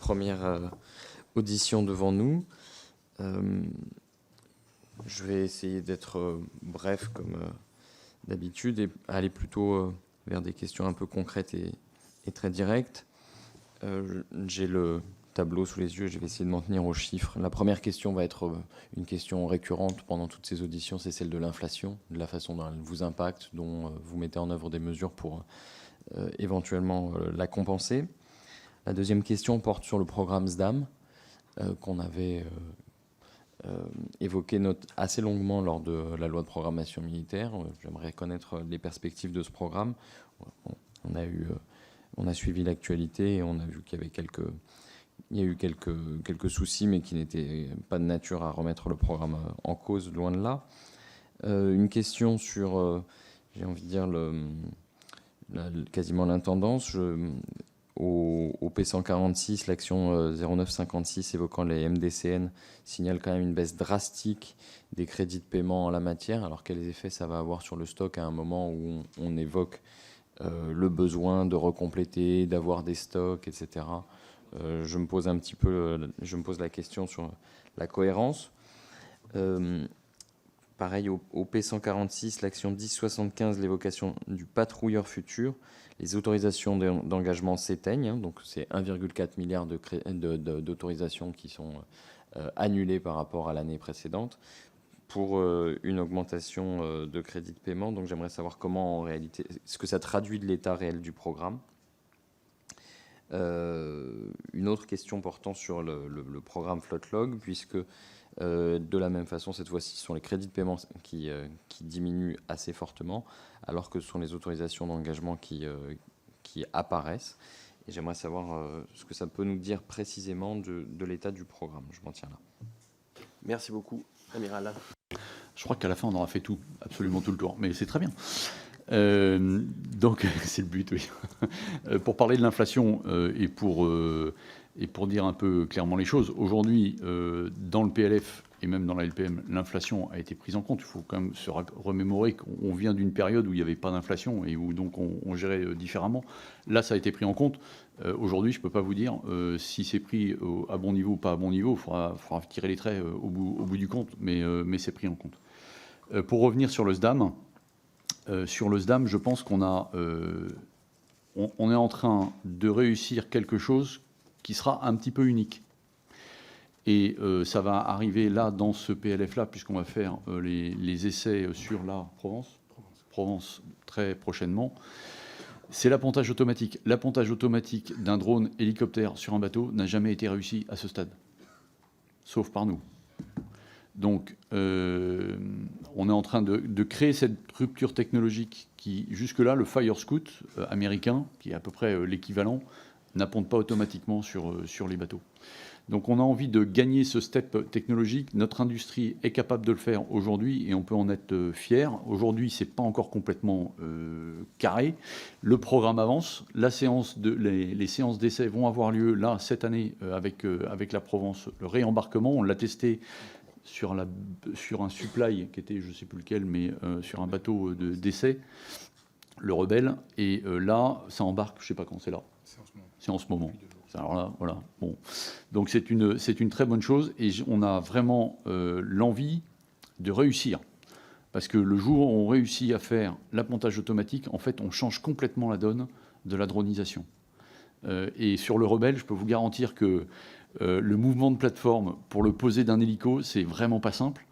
première audition devant nous. Je vais essayer d'être bref comme d'habitude et aller plutôt vers des questions un peu concrètes et très directes. J'ai le tableau sous les yeux, je vais essayer de m'en tenir aux chiffres. La première question va être une question récurrente pendant toutes ces auditions, c'est celle de l'inflation, de la façon dont elle vous impacte, dont vous mettez en œuvre des mesures pour éventuellement la compenser. La deuxième question porte sur le programme SDAM, qu'on avait évoqué assez longuement lors de la loi de programmation militaire. J'aimerais connaître les perspectives de ce programme. On a suivi l'actualité et on a vu qu'il y a eu quelques soucis, mais qui n'étaient pas de nature à remettre le programme en cause, loin de là. Une question sur, j'ai envie de dire, quasiment l'intendance. Au P146, l'action 0956 évoquant les MDCN signale quand même une baisse drastique des crédits de paiement en la matière. Alors quels effets ça va avoir sur le stock à un moment où on évoque le besoin de recompléter, d'avoir des stocks, etc. Je me pose la question sur la cohérence. Pareil, au P146, l'action 1075, l'évocation du patrouilleur futur, les autorisations d'engagement s'éteignent, donc c'est 1,4 milliard d'autorisations qui sont annulées par rapport à l'année précédente pour une augmentation de crédit de paiement. Donc j'aimerais savoir comment, en réalité, ce que ça traduit de l'état réel du programme. Une autre question portant sur le programme FloatLog, puisque de la même façon, cette fois-ci, ce sont les crédits de paiement qui diminuent assez fortement, alors que ce sont les autorisations d'engagement qui apparaissent. Et j'aimerais savoir ce que ça peut nous dire précisément de l'état du programme. Je m'en tiens là. Merci beaucoup, Amiral. Je crois qu'à la fin, on aura fait tout, absolument tout le tour, mais c'est très bien. Donc, c'est le but, oui. Pour parler de l'inflation et pour dire un peu clairement les choses, aujourd'hui, dans le PLF et même dans la LPM, l'inflation a été prise en compte. Il faut quand même se remémorer qu'on vient d'une période où il n'y avait pas d'inflation et où donc on gérait différemment. Là, ça a été pris en compte. Aujourd'hui, je ne peux pas vous dire si c'est pris à bon niveau ou pas à bon niveau. Il faudra tirer les traits au bout du compte, mais c'est pris en compte. Pour revenir sur le SDAM, je pense qu'on est en train de réussir quelque chose qui sera un petit peu unique. Et ça va arriver là, dans ce PLF-là, puisqu'on va faire les essais sur la Provence très prochainement. C'est l'appontage automatique. L'appontage automatique d'un drone hélicoptère sur un bateau n'a jamais été réussi à ce stade, sauf par nous. Donc, on est en train de créer cette rupture technologique qui, jusque-là, le Fire Scout américain, qui est à peu près l'équivalent, n'apponte pas automatiquement sur les bateaux. Donc, on a envie de gagner ce step technologique. Notre industrie est capable de le faire aujourd'hui et on peut en être fier. Aujourd'hui, ce n'est pas encore complètement carré. Le programme avance. Les séances d'essai vont avoir lieu là, cette année, avec la Provence. Le réembarquement, on l'a testé sur un supply qui était, je ne sais plus lequel, mais sur un bateau d'essai, le Rebelle. Et là, ça embarque, je ne sais pas quand c'est là. C'est en ce moment. Alors là, voilà. Bon. Donc c'est une très bonne chose et on a vraiment l'envie de réussir. Parce que le jour où on réussit à faire l'appontage automatique, en fait, on change complètement la donne de la dronisation. Et sur le Rebelle, je peux vous garantir que le mouvement de plateforme pour le poser d'un hélico, c'est vraiment pas simple.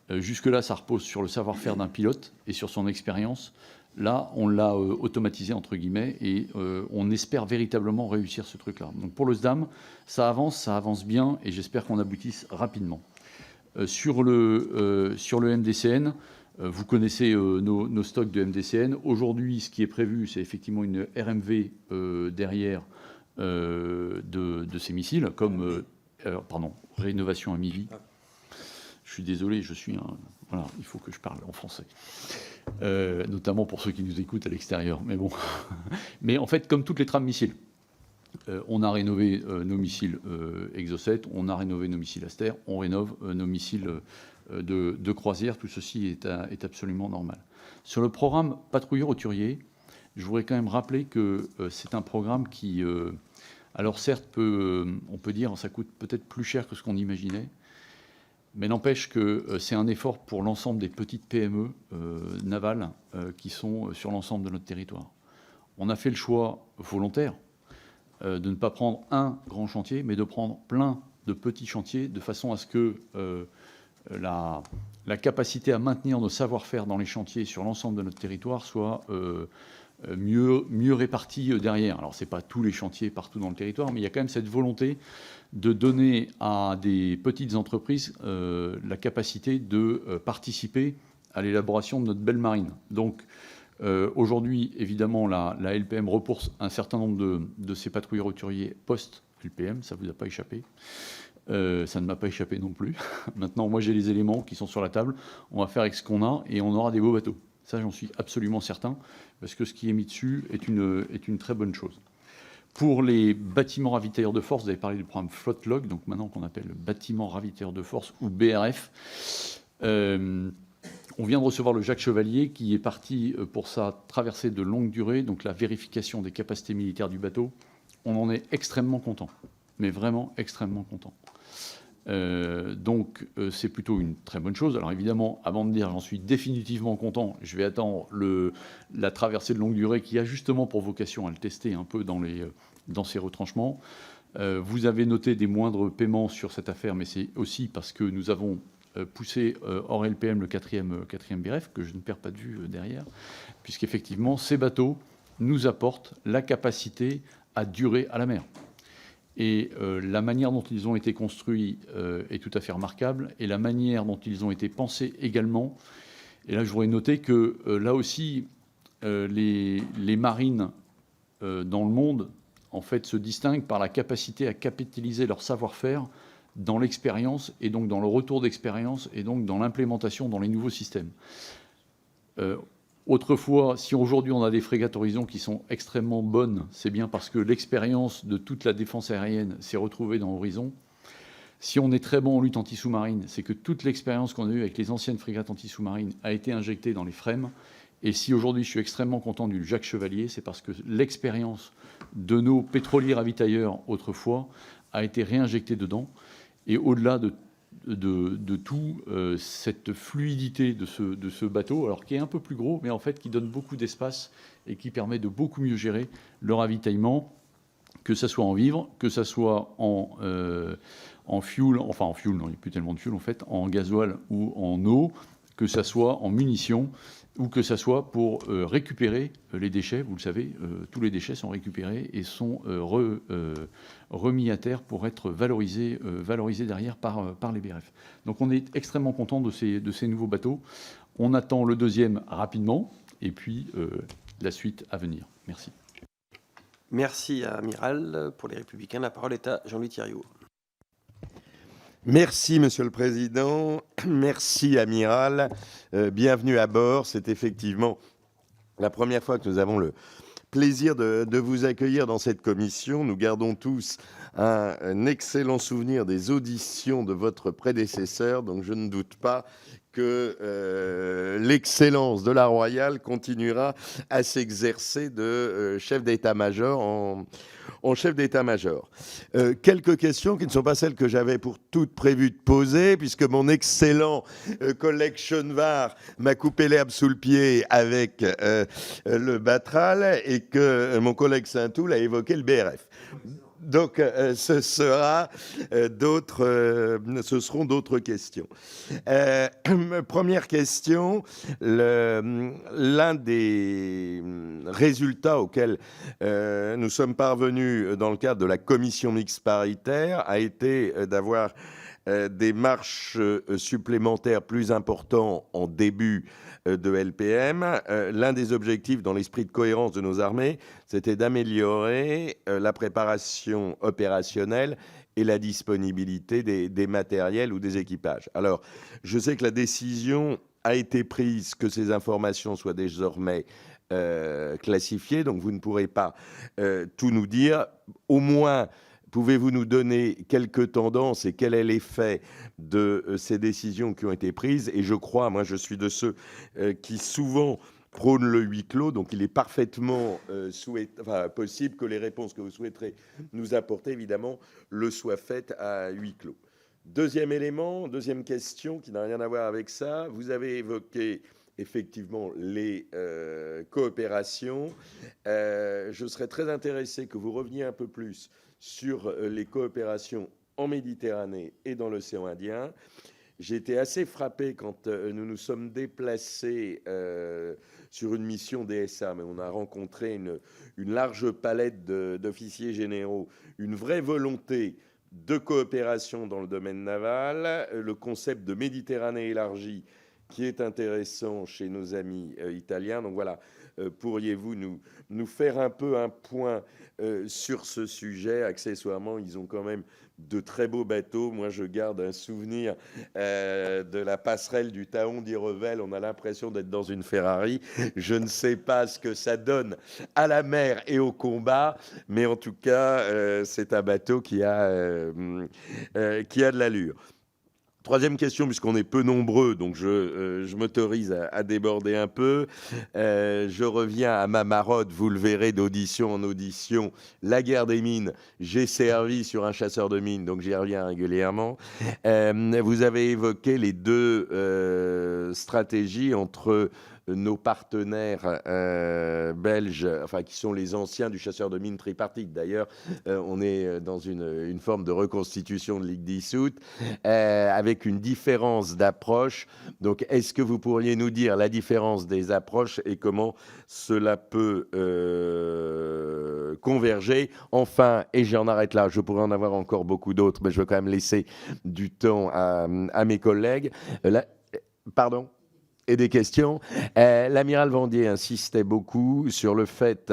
Jusque-là, ça repose sur le savoir-faire d'un pilote et sur son expérience. Là, on l'a automatisé, entre guillemets, et on espère véritablement réussir ce truc-là. Donc pour le SDAM, ça avance bien, et j'espère qu'on aboutisse rapidement. Sur le MDCN, vous connaissez nos stocks de MDCN. Aujourd'hui, ce qui est prévu, c'est effectivement une RMV derrière de ces missiles, comme rénovation à mi-vie. Je suis désolé, voilà, il faut que je parle en français. Notamment pour ceux qui nous écoutent à l'extérieur. Mais bon. Mais en fait, comme toutes les trames missiles, on a rénové nos missiles Exocet, on a rénové nos missiles Aster, on rénove nos missiles de croisière. Tout ceci est absolument normal. Sur le programme patrouilleur hauturier, je voudrais quand même rappeler que c'est un programme qui, alors certes, on peut dire ça coûte peut-être plus cher que ce qu'on imaginait, Mais n'empêche que c'est un effort pour l'ensemble des petites PME navales qui sont sur l'ensemble de notre territoire. On a fait le choix volontaire de ne pas prendre un grand chantier, mais de prendre plein de petits chantiers, de façon à ce que la capacité à maintenir nos savoir-faire dans les chantiers sur l'ensemble de notre territoire soit mieux répartie derrière. Alors, ce n'est pas tous les chantiers partout dans le territoire, mais il y a quand même cette volonté de donner à des petites entreprises la capacité de participer à l'élaboration de notre belle marine. Donc, aujourd'hui, évidemment, la LPM repousse un certain nombre de ces patrouilleurs roturiers post-LPM, ça ne vous a pas échappé. Ça ne m'a pas échappé non plus. Maintenant, moi, j'ai les éléments qui sont sur la table. On va faire avec ce qu'on a et on aura des beaux bateaux. Ça, j'en suis absolument certain, parce que ce qui est mis dessus est une très bonne chose. Pour les bâtiments ravitailleurs de force, vous avez parlé du programme Flotte-Log, donc maintenant qu'on appelle bâtiment ravitailleur de force, ou BRF. On vient de recevoir le Jacques Chevalier, qui est parti pour sa traversée de longue durée, donc la vérification des capacités militaires du bateau. On en est extrêmement content, mais vraiment extrêmement content. Donc c'est plutôt une très bonne chose. Alors évidemment, avant de dire j'en suis définitivement content, je vais attendre la traversée de longue durée qui a justement pour vocation à le tester un peu dans ses retranchements. Vous avez noté des moindres paiements sur cette affaire, mais c'est aussi parce que nous avons poussé hors LPM le quatrième BRF, que je ne perds pas de vue derrière, puisqu'effectivement ces bateaux nous apportent la capacité à durer à la mer. Et la manière dont ils ont été construits est tout à fait remarquable, et la manière dont ils ont été pensés également. Et là, je voudrais noter que là aussi, les marines dans le monde, en fait, se distinguent par la capacité à capitaliser leur savoir-faire dans l'expérience, et donc dans le retour d'expérience, et donc dans l'implémentation dans les nouveaux systèmes. Autrefois, si aujourd'hui on a des frégates Horizon qui sont extrêmement bonnes, c'est bien parce que l'expérience de toute la défense aérienne s'est retrouvée dans Horizon. Si on est très bon en lutte anti-sous-marine, c'est que toute l'expérience qu'on a eue avec les anciennes frégates anti-sous-marines a été injectée dans les FREMM. Et si aujourd'hui je suis extrêmement content du Jacques Chevalier, c'est parce que l'expérience de nos pétroliers ravitailleurs autrefois a été réinjectée dedans. Et au-delà de tout, cette fluidité de ce bateau, alors qui est un peu plus gros, mais en fait qui donne beaucoup d'espace et qui permet de beaucoup mieux gérer le ravitaillement, que ce soit en vivres, que ce soit en fuel, enfin en fuel, non, il n'y a plus tellement de fuel en fait, en gasoil ou en eau, que ce soit en munitions, ou que ce soit pour récupérer les déchets. Vous le savez, tous les déchets sont récupérés et sont remis à terre pour être valorisés derrière par les BRF. Donc on est extrêmement content de ces nouveaux bateaux. On attend le deuxième rapidement, et puis la suite à venir. Merci. Merci, Amiral. Pour les Républicains, la parole est à Jean-Louis Thiriot. Merci, Monsieur le Président. Merci, Amiral. Bienvenue à bord. C'est effectivement la première fois que nous avons le plaisir de vous accueillir dans cette commission. Nous gardons tous un excellent souvenir des auditions de votre prédécesseur, donc je ne doute pas que l'excellence de la Royale continuera à s'exercer de chef d'état-major en chef d'état-major. Quelques questions qui ne sont pas celles que j'avais pour toutes prévues de poser, puisque mon excellent collègue Chenevard m'a coupé l'herbe sous le pied avec le Batral, et que mon collègue Saint-Toul a évoqué le BRF. Donc, ce seront d'autres questions. Première question, l'un des résultats auxquels nous sommes parvenus dans le cadre de la commission mixte paritaire a été d'avoir des marches supplémentaires plus importants en début de LPM. L'un des objectifs dans l'esprit de cohérence de nos armées, c'était d'améliorer la préparation opérationnelle et la disponibilité des matériels ou des équipages. Alors, je sais que la décision a été prise que ces informations soient désormais classifiées, donc vous ne pourrez pas tout nous dire. Au moins, pouvez-vous nous donner quelques tendances et quel est l'effet de ces décisions qui ont été prises? Et je crois, moi je suis de ceux qui souvent prônent le huis clos, donc il est parfaitement possible que les réponses que vous souhaiterez nous apporter, évidemment, le soient faites à huis clos. Deuxième élément, deuxième question qui n'a rien à voir avec ça. Vous avez évoqué effectivement les coopérations. Je serais très intéressé que vous reveniez un peu plus sur les coopérations en Méditerranée et dans l'océan Indien. J'ai été assez frappé quand nous nous sommes déplacés sur une mission DSA, mais on a rencontré une large palette d'officiers généraux, une vraie volonté de coopération dans le domaine naval, le concept de Méditerranée élargie qui est intéressant chez nos amis italiens. Donc voilà, pourriez-vous nous faire un peu un point sur ce sujet? Accessoirement, ils ont quand même de très beaux bateaux. Moi, je garde un souvenir de la passerelle du Taon d'Irevel. On a l'impression d'être dans une Ferrari. Je ne sais pas ce que ça donne à la mer et au combat, mais en tout cas, c'est un bateau qui a de l'allure. Troisième question, puisqu'on est peu nombreux, donc je m'autorise à déborder un peu. Je reviens à ma marotte, vous le verrez d'audition en audition. La guerre des mines, j'ai servi sur un chasseur de mines, donc j'y reviens régulièrement. Vous avez évoqué les deux stratégies entre nos partenaires belges, enfin qui sont les anciens du chasseur de mines tripartite. D'ailleurs, on est dans une forme de reconstitution de Ligue dissoute, avec une différence d'approche. Donc, est-ce que vous pourriez nous dire la différence des approches et comment cela peut converger? Enfin, et j'en arrête là, je pourrais en avoir encore beaucoup d'autres, mais je veux quand même laisser du temps à mes collègues. Pardon ? Et des questions. L'amiral Vandier insistait beaucoup sur le fait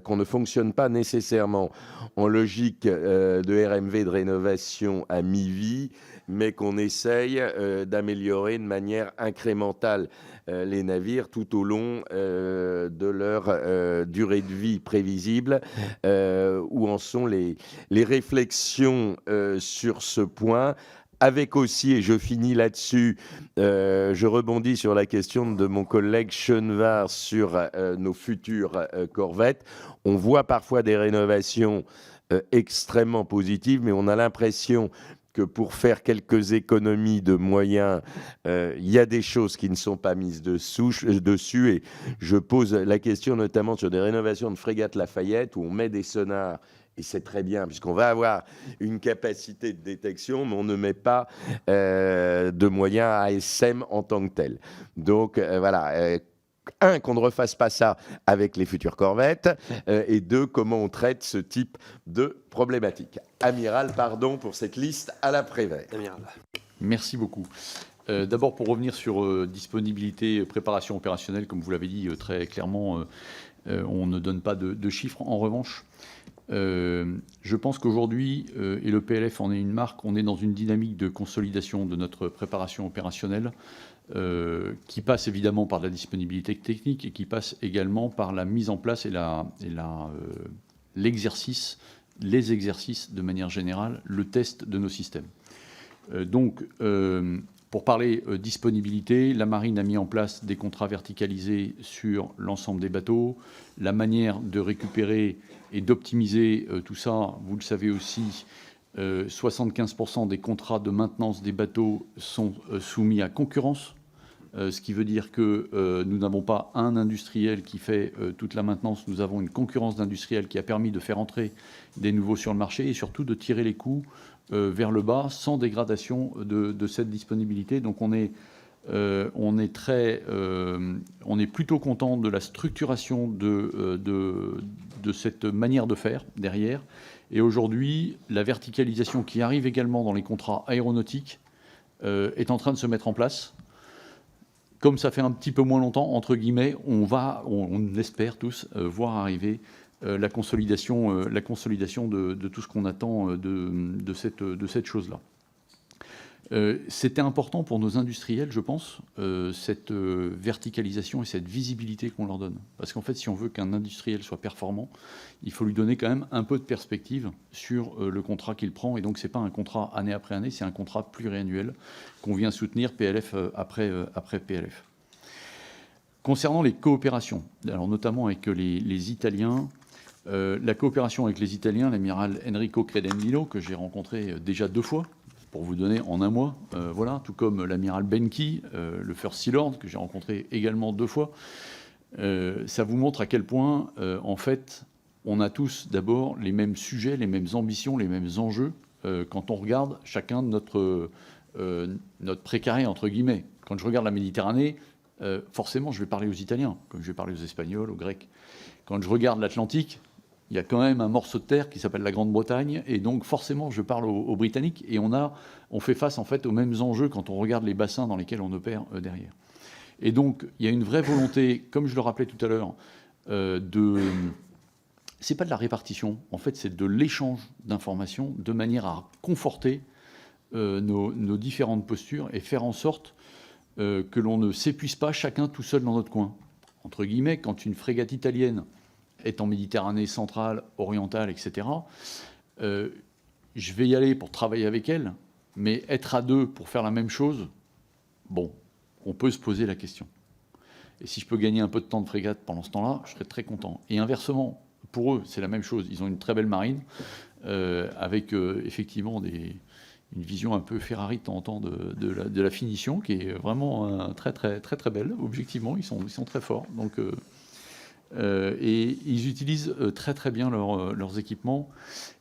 qu'on ne fonctionne pas nécessairement en logique de RMV de rénovation à mi-vie, mais qu'on essaye d'améliorer de manière incrémentale les navires tout au long de leur durée de vie prévisible. Où en sont les réflexions sur ce point? Avec aussi, et je finis là-dessus, je rebondis sur la question de mon collègue Chenevard sur nos futures corvettes. On voit parfois des rénovations extrêmement positives, mais on a l'impression que pour faire quelques économies de moyens, il y a des choses qui ne sont pas mises dessus. Et je pose la question notamment sur des rénovations de frégates Lafayette où on met des sonars. Et c'est très bien, puisqu'on va avoir une capacité de détection, mais on ne met pas de moyens ASM en tant que tel. Donc, voilà. Un, qu'on ne refasse pas ça avec les futures corvettes. Et deux, comment on traite ce type de problématique. Amiral, pardon pour cette liste à la Prévert. Amiral. Merci beaucoup. D'abord, pour revenir sur disponibilité, préparation opérationnelle, comme vous l'avez dit très clairement, on ne donne pas de chiffres. En revanche, je pense qu'aujourd'hui, et le PLF en est une marque, on est dans une dynamique de consolidation de notre préparation opérationnelle qui passe évidemment par la disponibilité technique et qui passe également par la mise en place et l'exercice, les exercices de manière générale, le test de nos systèmes. Donc, pour parler disponibilité, la Marine a mis en place des contrats verticalisés sur l'ensemble des bateaux. La manière de récupérer et d'optimiser tout ça, vous le savez aussi, 75% des contrats de maintenance des bateaux sont soumis à concurrence, ce qui veut dire que nous n'avons pas un industriel qui fait toute la maintenance, nous avons une concurrence d'industriels qui a permis de faire entrer des nouveaux sur le marché et surtout de tirer les coûts vers le bas sans dégradation de cette disponibilité. Donc on est plutôt content de la structuration de cette manière de faire derrière. Et aujourd'hui, la verticalisation qui arrive également dans les contrats aéronautiques est en train de se mettre en place. Comme ça fait un petit peu moins longtemps, entre guillemets, on espère tous voir arriver la consolidation de tout ce qu'on attend de cette chose-là. C'était important pour nos industriels, je pense, cette verticalisation et cette visibilité qu'on leur donne. Parce qu'en fait, si on veut qu'un industriel soit performant, il faut lui donner quand même un peu de perspective sur le contrat qu'il prend. Et donc, ce n'est pas un contrat année après année, c'est un contrat pluriannuel qu'on vient soutenir PLF après PLF. Concernant les coopérations, alors notamment avec les Italiens, la coopération avec les Italiens, l'amiral Enrico Credendino, que j'ai rencontré déjà 2 fois, pour vous donner en un mois, voilà, tout comme l'amiral Benki, le First Sea Lord, que j'ai rencontré également 2 fois. Ça vous montre à quel point, en fait, on a tous d'abord les mêmes sujets, les mêmes ambitions, les mêmes enjeux, quand on regarde chacun de notre précaré, entre guillemets. Quand je regarde la Méditerranée, forcément, je vais parler aux Italiens, comme je vais parler aux Espagnols, aux Grecs. Quand je regarde l'Atlantique, il y a quand même un morceau de terre qui s'appelle la Grande-Bretagne, et donc forcément, je parle aux Britanniques, et on fait face en fait aux mêmes enjeux quand on regarde les bassins dans lesquels on opère derrière. Et donc, il y a une vraie volonté, comme je le rappelais tout à l'heure, c'est pas de la répartition, en fait, c'est de l'échange d'informations de manière à conforter nos différentes postures et faire en sorte que l'on ne s'épuise pas chacun tout seul dans notre coin. Entre guillemets, quand une frégate italienne est en Méditerranée centrale, orientale, etc., je vais y aller pour travailler avec elle, mais être à 2 pour faire la même chose, bon, on peut se poser la question. Et si je peux gagner un peu de temps de frégate pendant ce temps-là, je serais très content. Et inversement, pour eux, c'est la même chose. Ils ont une très belle marine, avec effectivement une vision un peu Ferrari de temps en temps de la finition, qui est vraiment très, très, très, très belle. Objectivement, ils sont très forts. Donc, et ils utilisent très, très bien leurs équipements.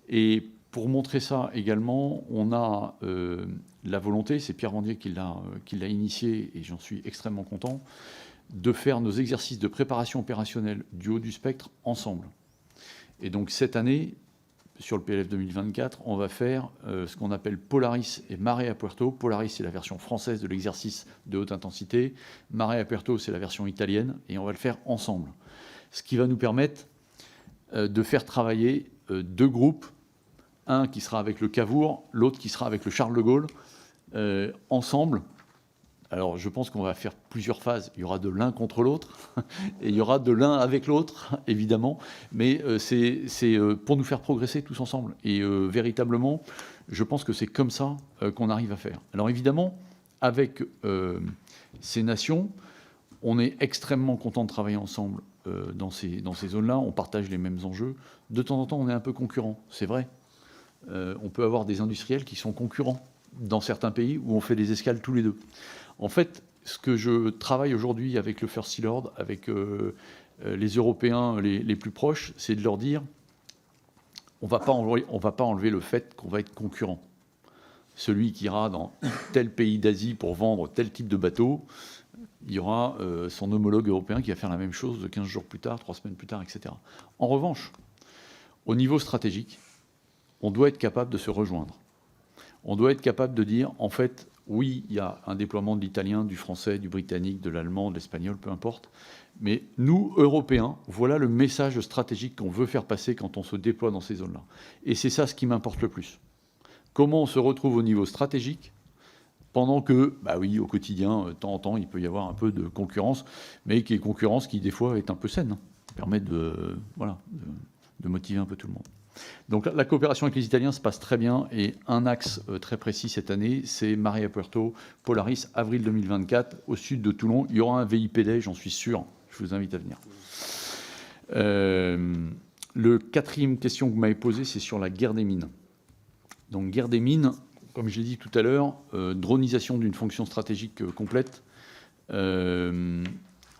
Et pour montrer ça également, on a la volonté, c'est Pierre Vendier qui l'a initié, et j'en suis extrêmement content, de faire nos exercices de préparation opérationnelle du haut du spectre ensemble. Et donc cette année, sur le PLF 2024, on va faire ce qu'on appelle Polaris et Mare Aperto. Polaris, c'est la version française de l'exercice de haute intensité. Mare Aperto, c'est la version italienne, et on va le faire ensemble. Ce qui va nous permettre de faire travailler 2 groupes, un qui sera avec le Cavour, l'autre qui sera avec le Charles de Gaulle, ensemble. Alors, je pense qu'on va faire plusieurs phases. Il y aura de l'un contre l'autre, et il y aura de l'un avec l'autre, évidemment. Mais c'est pour nous faire progresser tous ensemble. Et véritablement, je pense que c'est comme ça qu'on arrive à faire. Alors, évidemment, avec ces nations, on est extrêmement content de travailler ensemble dans ces zones-là. On partage les mêmes enjeux. De temps en temps, on est un peu concurrents, c'est vrai. On peut avoir des industriels qui sont concurrents dans certains pays où on fait des escales tous les 2. En fait, ce que je travaille aujourd'hui avec le First Sea Lord, avec les Européens les plus proches, c'est de leur dire on ne va pas enlever le fait qu'on va être concurrent. Celui qui ira dans tel pays d'Asie pour vendre tel type de bateau, il y aura son homologue européen qui va faire la même chose 15 jours plus tard, 3 semaines plus tard, etc. En revanche, au niveau stratégique, on doit être capable de se rejoindre. On doit être capable de dire, en fait, oui, il y a un déploiement de l'italien, du français, du britannique, de l'allemand, de l'espagnol, peu importe. Mais nous, Européens, voilà le message stratégique qu'on veut faire passer quand on se déploie dans ces zones-là. Et c'est ça ce qui m'importe le plus. Comment on se retrouve au niveau stratégique, pendant que, bah oui, au quotidien, de temps en temps, il peut y avoir un peu de concurrence, mais qui est concurrence qui, des fois, est un peu saine. Permet de motiver un peu tout le monde. Donc la coopération avec les Italiens se passe très bien, et un axe très précis cette année, c'est Mare Aperto, Polaris, avril 2024, au sud de Toulon. Il y aura un VIPD, j'en suis sûr. Je vous invite à venir. Le 4e question que vous m'avez posée, c'est sur la guerre des mines. Donc guerre des mines, comme je l'ai dit tout à l'heure, dronisation d'une fonction stratégique complète.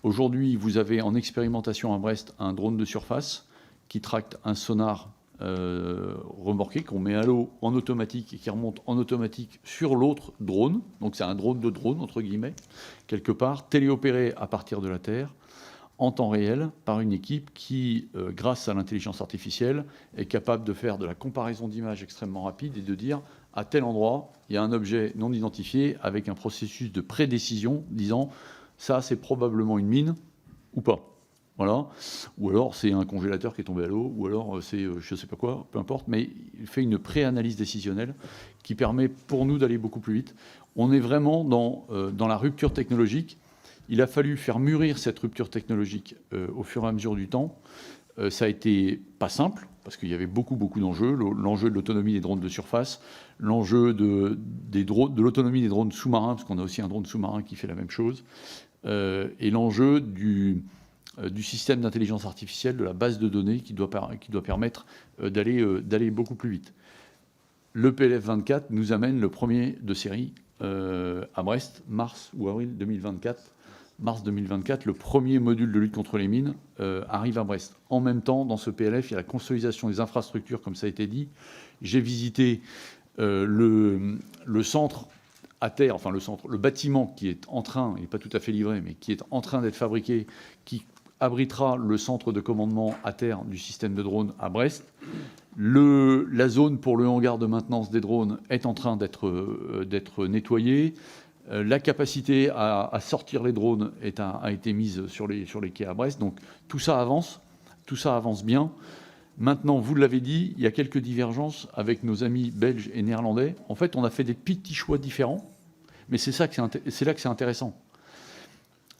Aujourd'hui, vous avez en expérimentation à Brest un drone de surface qui tracte un sonar remorqué qu'on met à l'eau en automatique et qui remonte en automatique sur l'autre drone. Donc c'est un drone de drone, entre guillemets, quelque part, téléopéré à partir de la Terre, en temps réel, par une équipe qui, grâce à l'intelligence artificielle, est capable de faire de la comparaison d'images extrêmement rapide et de dire, à tel endroit, il y a un objet non identifié avec un processus de prédécision disant, ça c'est probablement une mine ou pas. Voilà. Ou alors c'est un congélateur qui est tombé à l'eau, ou alors c'est je ne sais pas quoi, peu importe, mais il fait une pré-analyse décisionnelle qui permet pour nous d'aller beaucoup plus vite. On est vraiment dans la rupture technologique. Il a fallu faire mûrir cette rupture technologique au fur et à mesure du temps. Ça a été pas simple, parce qu'il y avait beaucoup d'enjeux. L'enjeu de l'autonomie des drones de surface, l'enjeu de l'autonomie des drones sous-marins, parce qu'on a aussi un drone sous-marin qui fait la même chose, et l'enjeu du système d'intelligence artificielle, de la base de données qui doit permettre d'aller beaucoup plus vite. le PLF 24 nous amène le premier de série à Brest, mars ou avril 2024. Mars 2024, le premier module de lutte contre les mines arrive à Brest. En même temps, dans ce PLF, il y a la consolidation des infrastructures, comme ça a été dit. J'ai visité le centre à terre, enfin le bâtiment qui est en train, il n'est pas tout à fait livré, mais qui est en train d'être fabriqué, qui abritera le centre de commandement à terre du système de drones à Brest. La zone pour le hangar de maintenance des drones est en train d'être nettoyée. La capacité à sortir les drones a été mise sur les quais à Brest. Donc tout ça avance bien. Maintenant, vous l'avez dit, il y a quelques divergences avec nos amis belges et néerlandais. En fait, on a fait des petits choix différents, mais c'est là que c'est intéressant.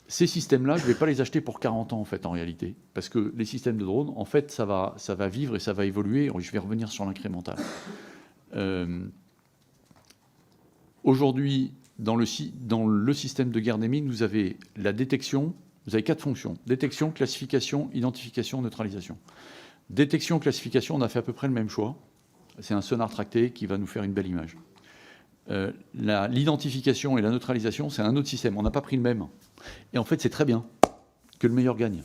Ces systèmes-là, je ne vais pas les acheter pour 40 ans, en fait, en réalité. Parce que les systèmes de drones, en fait, ça va vivre et ça va évoluer. Je vais revenir sur l'incrémental. Aujourd'hui, dans le système de guerre des mines, vous avez la détection. Vous avez 4 fonctions. Détection, classification, identification, neutralisation. Détection, classification, on a fait à peu près le même choix. C'est un sonar tracté qui va nous faire une belle image. L'identification et la neutralisation, c'est un autre système. On n'a pas pris le même. Et en fait, c'est très bien que le meilleur gagne.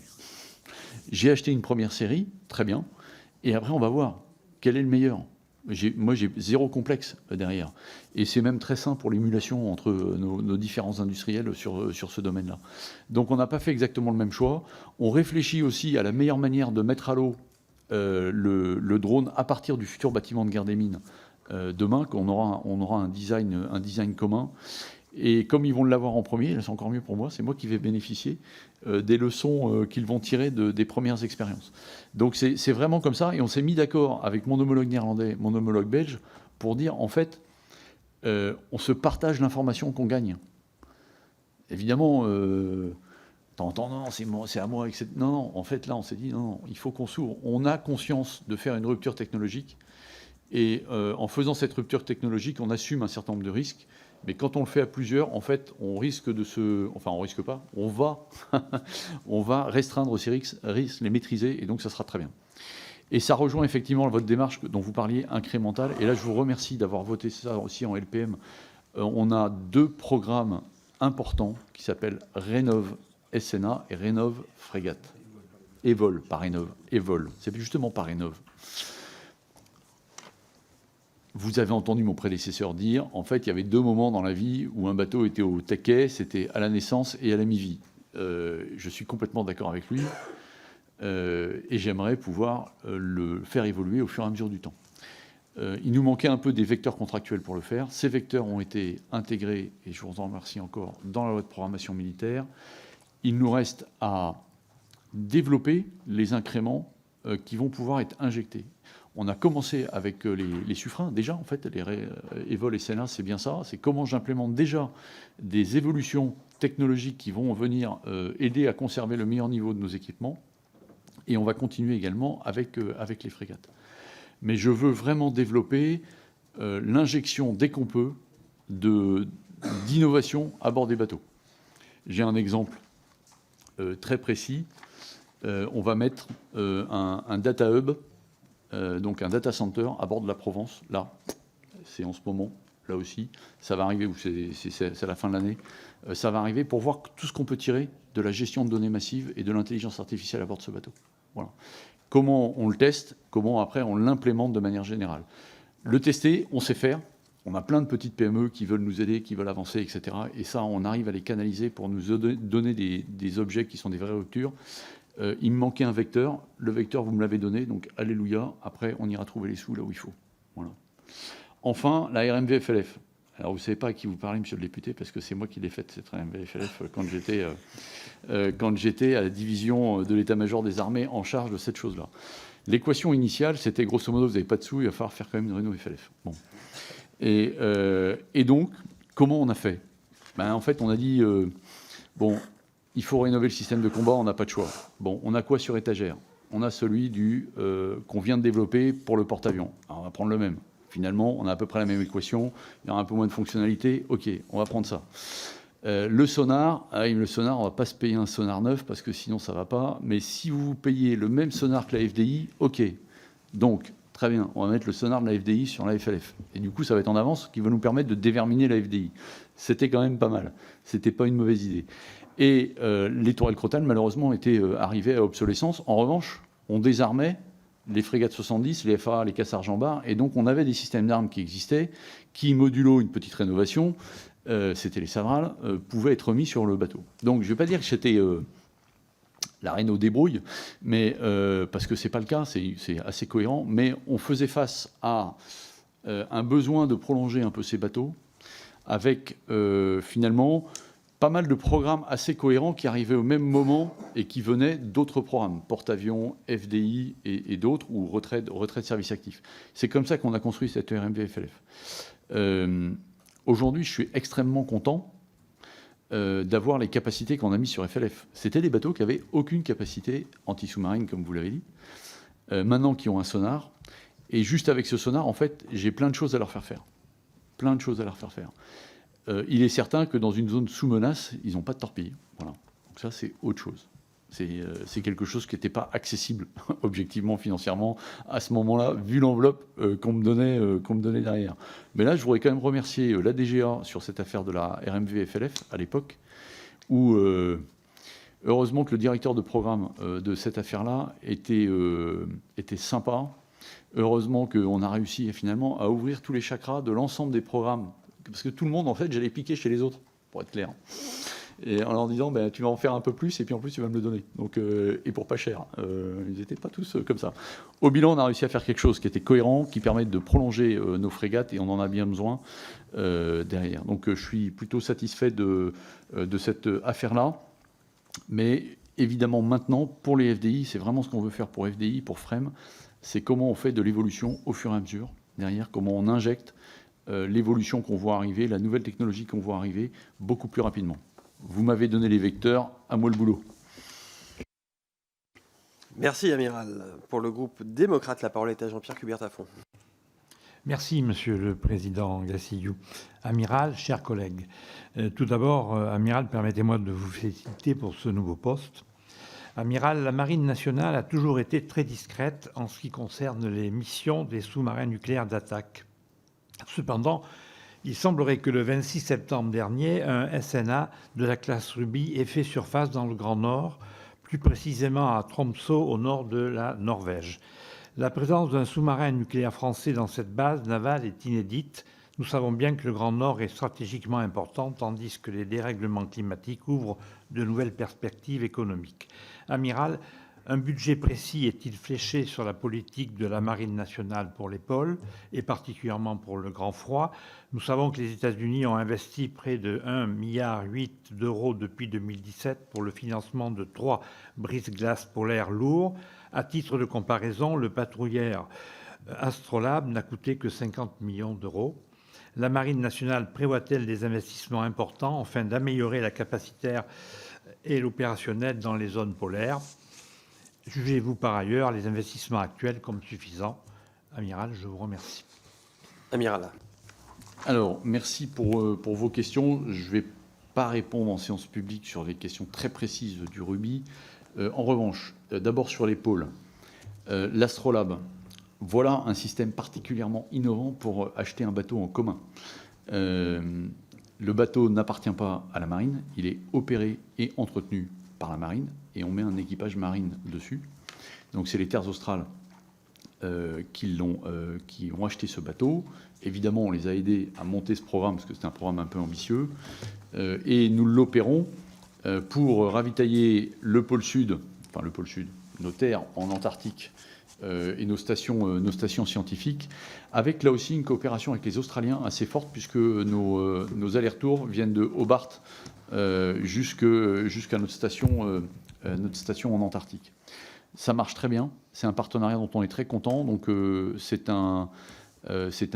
J'ai acheté une première série, très bien. Et après, on va voir quel est le meilleur. Moi, j'ai zéro complexe derrière. Et c'est même très simple pour l'émulation entre nos différents industriels sur ce domaine-là. Donc, on n'a pas fait exactement le même choix. On réfléchit aussi à la meilleure manière de mettre à l'eau le drone à partir du futur bâtiment de guerre des mines demain, qu'on aura un design commun. Et comme ils vont l'avoir en premier, là c'est encore mieux pour moi, c'est moi qui vais bénéficier des leçons qu'ils vont tirer des premières expériences. Donc c'est vraiment comme ça, et on s'est mis d'accord avec mon homologue néerlandais, mon homologue belge, pour dire, en fait, on se partage l'information qu'on gagne. Évidemment, t'entends, non, c'est à moi, etc. Non, en fait, là, on s'est dit, non, il faut qu'on s'ouvre. On a conscience de faire une rupture technologique, et en faisant cette rupture technologique, on assume un certain nombre de risques. Mais quand on le fait à plusieurs, en fait, on risque enfin, on risque pas, on va restreindre ces risques, les maîtriser, et donc ça sera très bien. Et ça rejoint effectivement votre démarche dont vous parliez, incrémentale. Et là, je vous remercie d'avoir voté ça aussi en LPM. On a 2 programmes importants qui s'appellent Rénov SNA et Rénov Frégate. Evol, pas Rénov, Evol. C'est justement pas Rénov. Vous avez entendu mon prédécesseur dire, en fait, il y avait 2 moments dans la vie où un bateau était au taquet, c'était à la naissance et à la mi-vie. Je suis complètement d'accord avec lui et j'aimerais pouvoir le faire évoluer au fur et à mesure du temps. Il nous manquait un peu des vecteurs contractuels pour le faire. Ces vecteurs ont été intégrés, et je vous en remercie encore, dans la loi de programmation militaire. Il nous reste à développer les incréments qui vont pouvoir être injectés. On a commencé avec les suffrains, déjà, en fait, les Evol et SNA, c'est bien ça. C'est comment j'implémente déjà des évolutions technologiques qui vont venir aider à conserver le meilleur niveau de nos équipements. Et on va continuer également avec les frégates. Mais je veux vraiment développer l'injection, dès qu'on peut, d'innovation à bord des bateaux. J'ai un exemple très précis. On va mettre un data hub, donc un data center à bord de la Provence, là, c'est en ce moment, là aussi, ça va arriver, ou c'est à la fin de l'année, ça va arriver pour voir tout ce qu'on peut tirer de la gestion de données massives et de l'intelligence artificielle à bord de ce bateau. Voilà. Comment on le teste, comment après on l'implémente de manière générale. Le tester, on sait faire, on a plein de petites PME qui veulent nous aider, qui veulent avancer, etc. Et ça, on arrive à les canaliser pour nous donner des objets qui sont des vraies ruptures. Il me manquait un vecteur. Le vecteur, vous me l'avez donné, donc alléluia. Après, on ira trouver les sous là où il faut. Voilà. Enfin, la RMVFLF. Alors, vous ne savez pas à qui vous parlez, monsieur le député, parce que c'est moi qui l'ai faite, cette RMVFLF, quand j'étais à la division de l'état-major des armées en charge de cette chose-là. L'équation initiale, c'était grosso modo, vous n'avez pas de sous, il va falloir faire quand même une réno FLF. Bon. Et donc, comment on a fait ? En fait, on a dit, bon, il faut rénover le système de combat, on n'a pas de choix. Bon, on a quoi sur étagère ? On a celui qu'on vient de développer pour le porte-avions. Alors, on va prendre le même. Finalement, on a à peu près la même équation. Il y aura un peu moins de fonctionnalités. OK, on va prendre ça. Le sonar, on ne va pas se payer un sonar neuf parce que sinon, ça ne va pas. Mais si vous payez le même sonar que la FDI, OK. Donc, Très bien, on va mettre le sonar de la FDI sur la FLF. Et du coup, ça va être en avance, ce qui va nous permettre de déverminer la FDI. C'était quand même pas mal. C'était pas une mauvaise idée. Et les tourelles Crotale, malheureusement, étaient arrivées à obsolescence. En revanche, on désarmait les frégates 70, les FA, les cassards Jean Bart, et donc on avait des systèmes d'armes qui existaient, qui, modulo une petite rénovation, c'était les Savral, pouvaient être mis sur le bateau. Donc je ne vais pas dire que c'était la reine aux débrouilles, mais, parce que ce n'est pas le cas, c'est assez cohérent, mais on faisait face à un besoin de prolonger un peu ces bateaux, avec finalement pas mal de programmes assez cohérents qui arrivaient au même moment et qui venaient d'autres programmes, porte-avions, FDI et d'autres, ou retraite de service actif. C'est comme ça qu'on a construit cette RMV FLF. Aujourd'hui, je suis extrêmement content d'avoir les capacités qu'on a mises sur FLF. C'était des bateaux qui n'avaient aucune capacité anti-sous-marine, comme vous l'avez dit, maintenant qui ont un sonar. Et juste avec ce sonar, en fait, j'ai plein de choses à leur faire faire. Plein de choses à leur faire faire. Il est certain que dans une zone sous menace, ils n'ont pas de torpilles. Voilà. Donc ça, c'est autre chose. C'est quelque chose qui n'était pas accessible, objectivement, financièrement, à ce moment-là, vu l'enveloppe qu'on me donnait derrière. Mais là, je voudrais quand même remercier la DGA sur cette affaire de la RMV FLF, à l'époque, où, heureusement que le directeur de programme de cette affaire-là était sympa. Heureusement qu'on a réussi, finalement, à ouvrir tous les chakras de l'ensemble des programmes. Parce que tout le monde, en fait, j'allais piquer chez les autres, pour être clair. Et en leur disant, ben, tu vas en faire un peu plus, et puis en plus, tu vas me le donner. Donc, et pour pas cher. Ils n'étaient pas tous comme ça. Au bilan, on a réussi à faire quelque chose qui était cohérent, qui permet de prolonger nos frégates, et on en a bien besoin derrière. Donc, je suis plutôt satisfait de cette affaire-là. Mais évidemment, maintenant, pour les FDI, c'est vraiment ce qu'on veut faire pour FDI, pour FREM, c'est comment on fait de l'évolution au fur et à mesure, derrière, comment on injecte l'évolution qu'on voit arriver, la nouvelle technologie qu'on voit arriver, beaucoup plus rapidement. Vous m'avez donné les vecteurs, à moi le boulot. Merci, Amiral. Pour le groupe démocrate, la parole est à Jean-Pierre Cubert-Affont. Merci, Monsieur le Président Gassillou. Amiral, chers collègues, tout d'abord, Amiral, permettez-moi de vous féliciter pour ce nouveau poste. Amiral, la Marine nationale a toujours été très discrète en ce qui concerne les missions des sous-marins nucléaires d'attaque. Cependant, il semblerait que le 26 septembre dernier, un SNA de la classe Ruby ait fait surface dans le Grand Nord, plus précisément à Tromsø, au nord de la Norvège. La présence d'un sous-marin nucléaire français dans cette base navale est inédite. Nous savons bien que le Grand Nord est stratégiquement important, tandis que les dérèglements climatiques ouvrent de nouvelles perspectives économiques. Amiral, un budget précis est-il fléché sur la politique de la Marine nationale pour les pôles, et particulièrement pour le grand froid? Nous savons que les États-Unis ont investi près de 1,8 milliard d'euros depuis 2017 pour le financement de 3 brise-glaces polaires lourds. À titre de comparaison, le patrouilleur Astrolabe n'a coûté que 50 millions d'euros. La Marine nationale prévoit-elle des investissements importants afin d'améliorer la capacitaire et l'opérationnel dans les zones polaires? Jugez-vous par ailleurs les investissements actuels comme suffisants? Amiral, je vous remercie. Amiral. Alors, merci pour vos questions. Je ne vais pas répondre en séance publique sur des questions très précises du Ruby. En revanche, d'abord sur les pôles, l'Astrolabe, voilà un système particulièrement innovant pour acheter un bateau en commun. Le bateau n'appartient pas à la marine, il est opéré et entretenu par la marine, et on met un équipage marine dessus. Donc c'est les Terres Australes qui ont acheté ce bateau. Évidemment, on les a aidés à monter ce programme, parce que c'est un programme un peu ambitieux, et nous l'opérons pour ravitailler le pôle Sud, nos terres en Antarctique, et nos stations scientifiques, avec là aussi une coopération avec les Australiens assez forte, puisque nos allers-retours viennent de Hobart jusqu'à notre station en Antarctique. Ça marche très bien, c'est un partenariat dont on est très content, donc c'est un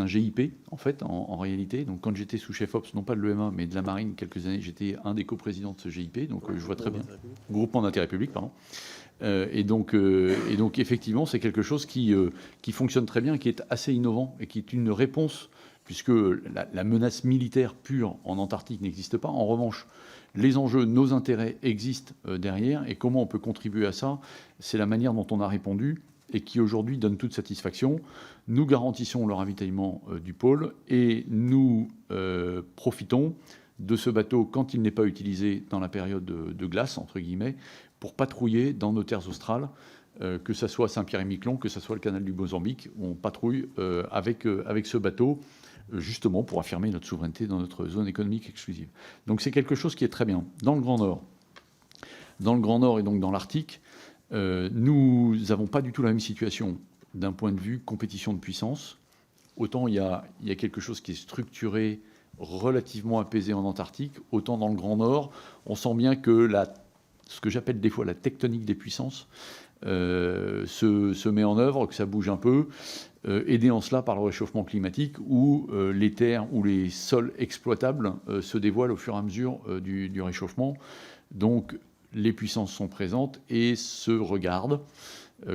GIP en fait, en réalité. Donc quand j'étais sous-chef Ops, non pas de l'EMA, mais de la Marine, quelques années, j'étais un des coprésidents de ce GIP, donc je vois très bien. Groupement d'intérêt public, pardon. Et donc effectivement, c'est quelque chose qui fonctionne très bien, qui est assez innovant et qui est une réponse, puisque la menace militaire pure en Antarctique n'existe pas. En revanche, les enjeux, nos intérêts existent derrière, et comment on peut contribuer à ça, c'est la manière dont on a répondu. et qui aujourd'hui donnent toute satisfaction. Nous garantissons le ravitaillement du pôle et nous profitons de ce bateau quand il n'est pas utilisé dans la période de glace, entre guillemets, pour patrouiller dans nos terres australes, que ce soit Saint-Pierre-et-Miquelon, que ce soit le canal du Mozambique. On patrouille avec ce bateau, justement pour affirmer notre souveraineté dans notre zone économique exclusive. Donc c'est quelque chose qui est très bien. Dans le Grand Nord et donc dans l'Arctique, nous n'avons pas du tout la même situation d'un point de vue compétition de puissance. Autant il y a quelque chose qui est structuré, relativement apaisé en Antarctique, autant dans le Grand Nord, on sent bien que ce que j'appelle des fois la tectonique des puissances se met en œuvre, que ça bouge un peu, aidé en cela par le réchauffement climatique, où les terres ou les sols exploitables se dévoilent au fur et à mesure du réchauffement. Donc les puissances sont présentes et se regardent,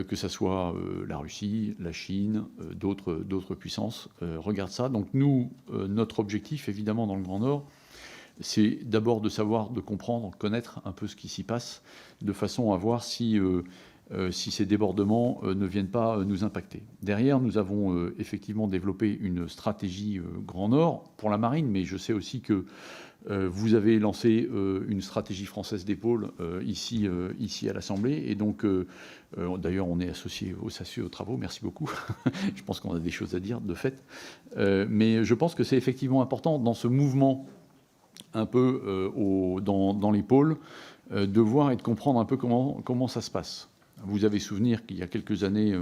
que ce soit la Russie, la Chine, d'autres puissances regardent ça. Donc nous, notre objectif, évidemment, dans le Grand Nord, c'est d'abord de savoir, de comprendre, connaître un peu ce qui s'y passe, de façon à voir si ces débordements ne viennent pas nous impacter. Derrière, nous avons effectivement développé une stratégie Grand Nord pour la marine, mais je sais aussi que vous avez lancé une stratégie française des pôles ici à l'Assemblée. Et donc, d'ailleurs, on est associé aux travaux. Merci beaucoup. Je pense qu'on a des choses à dire, de fait. Mais je pense que c'est effectivement important dans ce mouvement un peu dans les pôles de voir et de comprendre un peu comment ça se passe. Vous avez souvenir qu'il y a quelques années,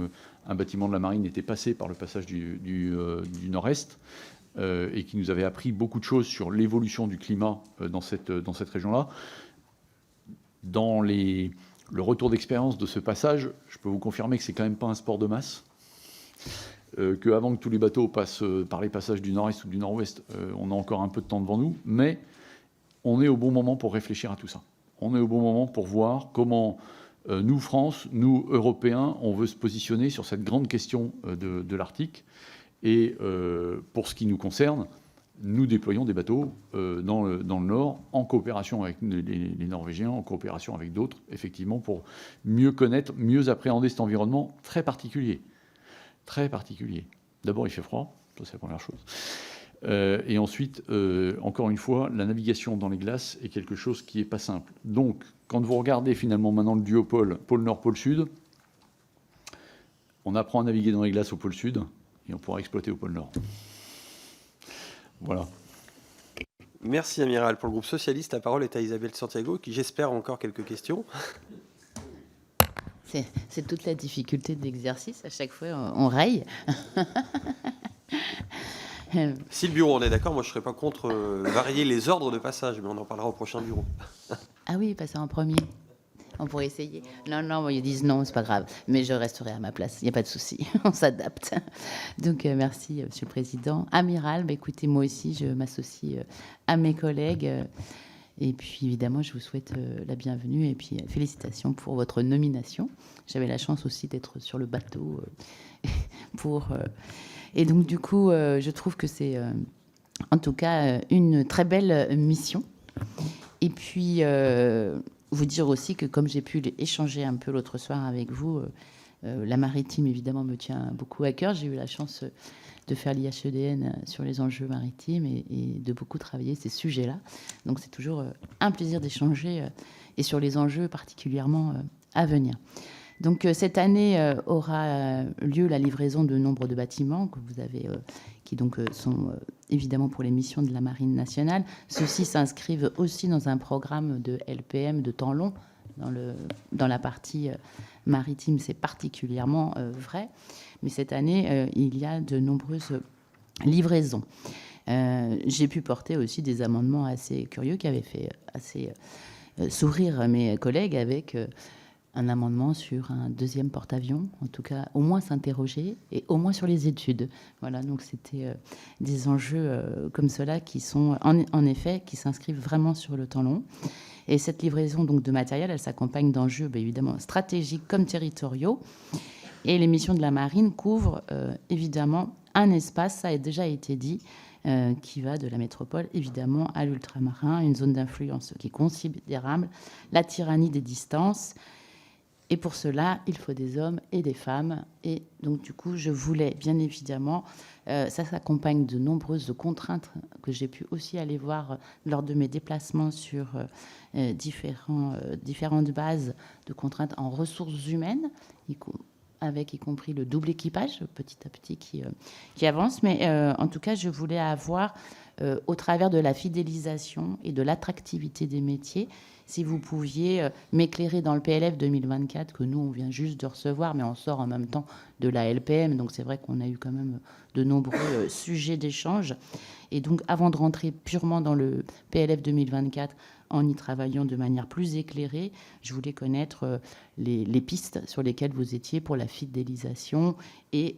un bâtiment de la marine était passé par le passage du Nord-Est et qui nous avait appris beaucoup de choses sur l'évolution du climat dans cette région-là. Dans le retour d'expérience de ce passage, je peux vous confirmer que c'est quand même pas un sport de masse, qu'avant que tous les bateaux passent par les passages du Nord-Est ou du Nord-Ouest, on a encore un peu de temps devant nous, mais on est au bon moment pour réfléchir à tout ça. On est au bon moment pour voir comment nous, France, nous, Européens, on veut se positionner sur cette grande question de l'Arctique. Et pour ce qui nous concerne, nous déployons des bateaux dans le Nord, en coopération avec les Norvégiens, en coopération avec d'autres, effectivement, pour mieux connaître, mieux appréhender cet environnement très particulier. Très particulier. D'abord, il fait froid, ça c'est la première chose. Et ensuite, encore une fois, la navigation dans les glaces est quelque chose qui n'est pas simple. Donc, quand vous regardez finalement maintenant le duopôle pôle Nord, pôle Sud, on apprend à naviguer dans les glaces au pôle Sud et on pourra exploiter au pôle Nord. Voilà. Merci, Amiral. Pour le groupe socialiste, la parole est à Isabelle Santiago, qui j'espère a encore quelques questions. C'est toute la difficulté de l'exercice. À chaque fois, on raye. Si le bureau, on est d'accord, moi je ne serais pas contre varier les ordres de passage, mais on en parlera au prochain bureau. Ah oui, passer en premier. On pourrait essayer. Non, ils disent non, c'est pas grave. Mais je resterai à ma place, il n'y a pas de souci. On s'adapte. Donc, merci, Monsieur le Président. Amiral, écoutez, moi aussi, je m'associe à mes collègues. Et puis, évidemment, je vous souhaite la bienvenue et puis félicitations pour votre nomination. J'avais la chance aussi d'être sur le bateau Et donc, du coup, je trouve que c'est, en tout cas, une très belle mission. Et puis, vous dire aussi que, comme j'ai pu échanger un peu l'autre soir avec vous, la maritime, évidemment, me tient beaucoup à cœur. J'ai eu la chance de faire l'IHEDN sur les enjeux maritimes et de beaucoup travailler ces sujets-là. Donc, c'est toujours un plaisir d'échanger et sur les enjeux particulièrement à venir. Donc, cette année aura lieu la livraison de nombre de bâtiments que vous avez, qui donc sont évidemment pour les missions de la Marine nationale. Ceux-ci s'inscrivent aussi dans un programme de LPM de temps long. Dans la partie maritime, c'est particulièrement vrai. Mais cette année, il y a de nombreuses livraisons. J'ai pu porter aussi des amendements assez curieux qui avaient fait assez sourire mes collègues avec un amendement sur un deuxième porte-avions, en tout cas au moins s'interroger et au moins sur les études. Voilà, donc c'était des enjeux comme cela qui sont en effet qui s'inscrivent vraiment sur le temps long. Et cette livraison donc de matériel, elle s'accompagne d'enjeux évidemment stratégiques comme territoriaux. Et les missions de la marine couvrent évidemment un espace, ça a déjà été dit, qui va de la métropole évidemment à l'ultramarin, une zone d'influence qui est considérable, la tyrannie des distances. Et pour cela, il faut des hommes et des femmes. Et donc, du coup, je voulais, bien évidemment, ça s'accompagne de nombreuses contraintes que j'ai pu aussi aller voir lors de mes déplacements sur différentes bases de contraintes en ressources humaines, avec y compris le double équipage, petit à petit, qui avance. Mais en tout cas, je voulais avoir, au travers de la fidélisation et de l'attractivité des métiers, si vous pouviez m'éclairer dans le PLF 2024, que nous, on vient juste de recevoir, mais on sort en même temps de la LPM. Donc, c'est vrai qu'on a eu quand même de nombreux sujets d'échange. Et donc, avant de rentrer purement dans le PLF 2024, en y travaillant de manière plus éclairée, je voulais connaître les pistes sur lesquelles vous étiez pour la fidélisation et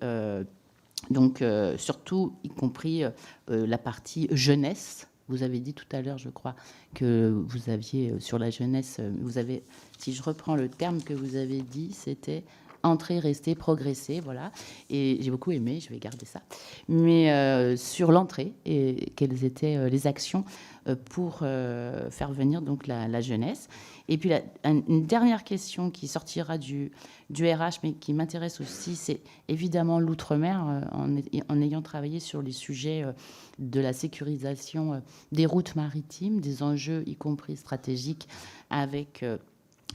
donc surtout, y compris la partie jeunesse. Vous avez dit tout à l'heure, je crois, que vous aviez sur la jeunesse, vous avez, si je reprends le terme que vous avez dit, c'était entrer, rester, progresser, voilà. Et j'ai beaucoup aimé, je vais garder ça. Mais sur l'entrée, et quelles étaient les actions pour faire venir donc la jeunesse. Et puis une dernière question qui sortira du RH, mais qui m'intéresse aussi, c'est évidemment l'outre-mer, en ayant travaillé sur les sujets de la sécurisation des routes maritimes, des enjeux y compris stratégiques, avec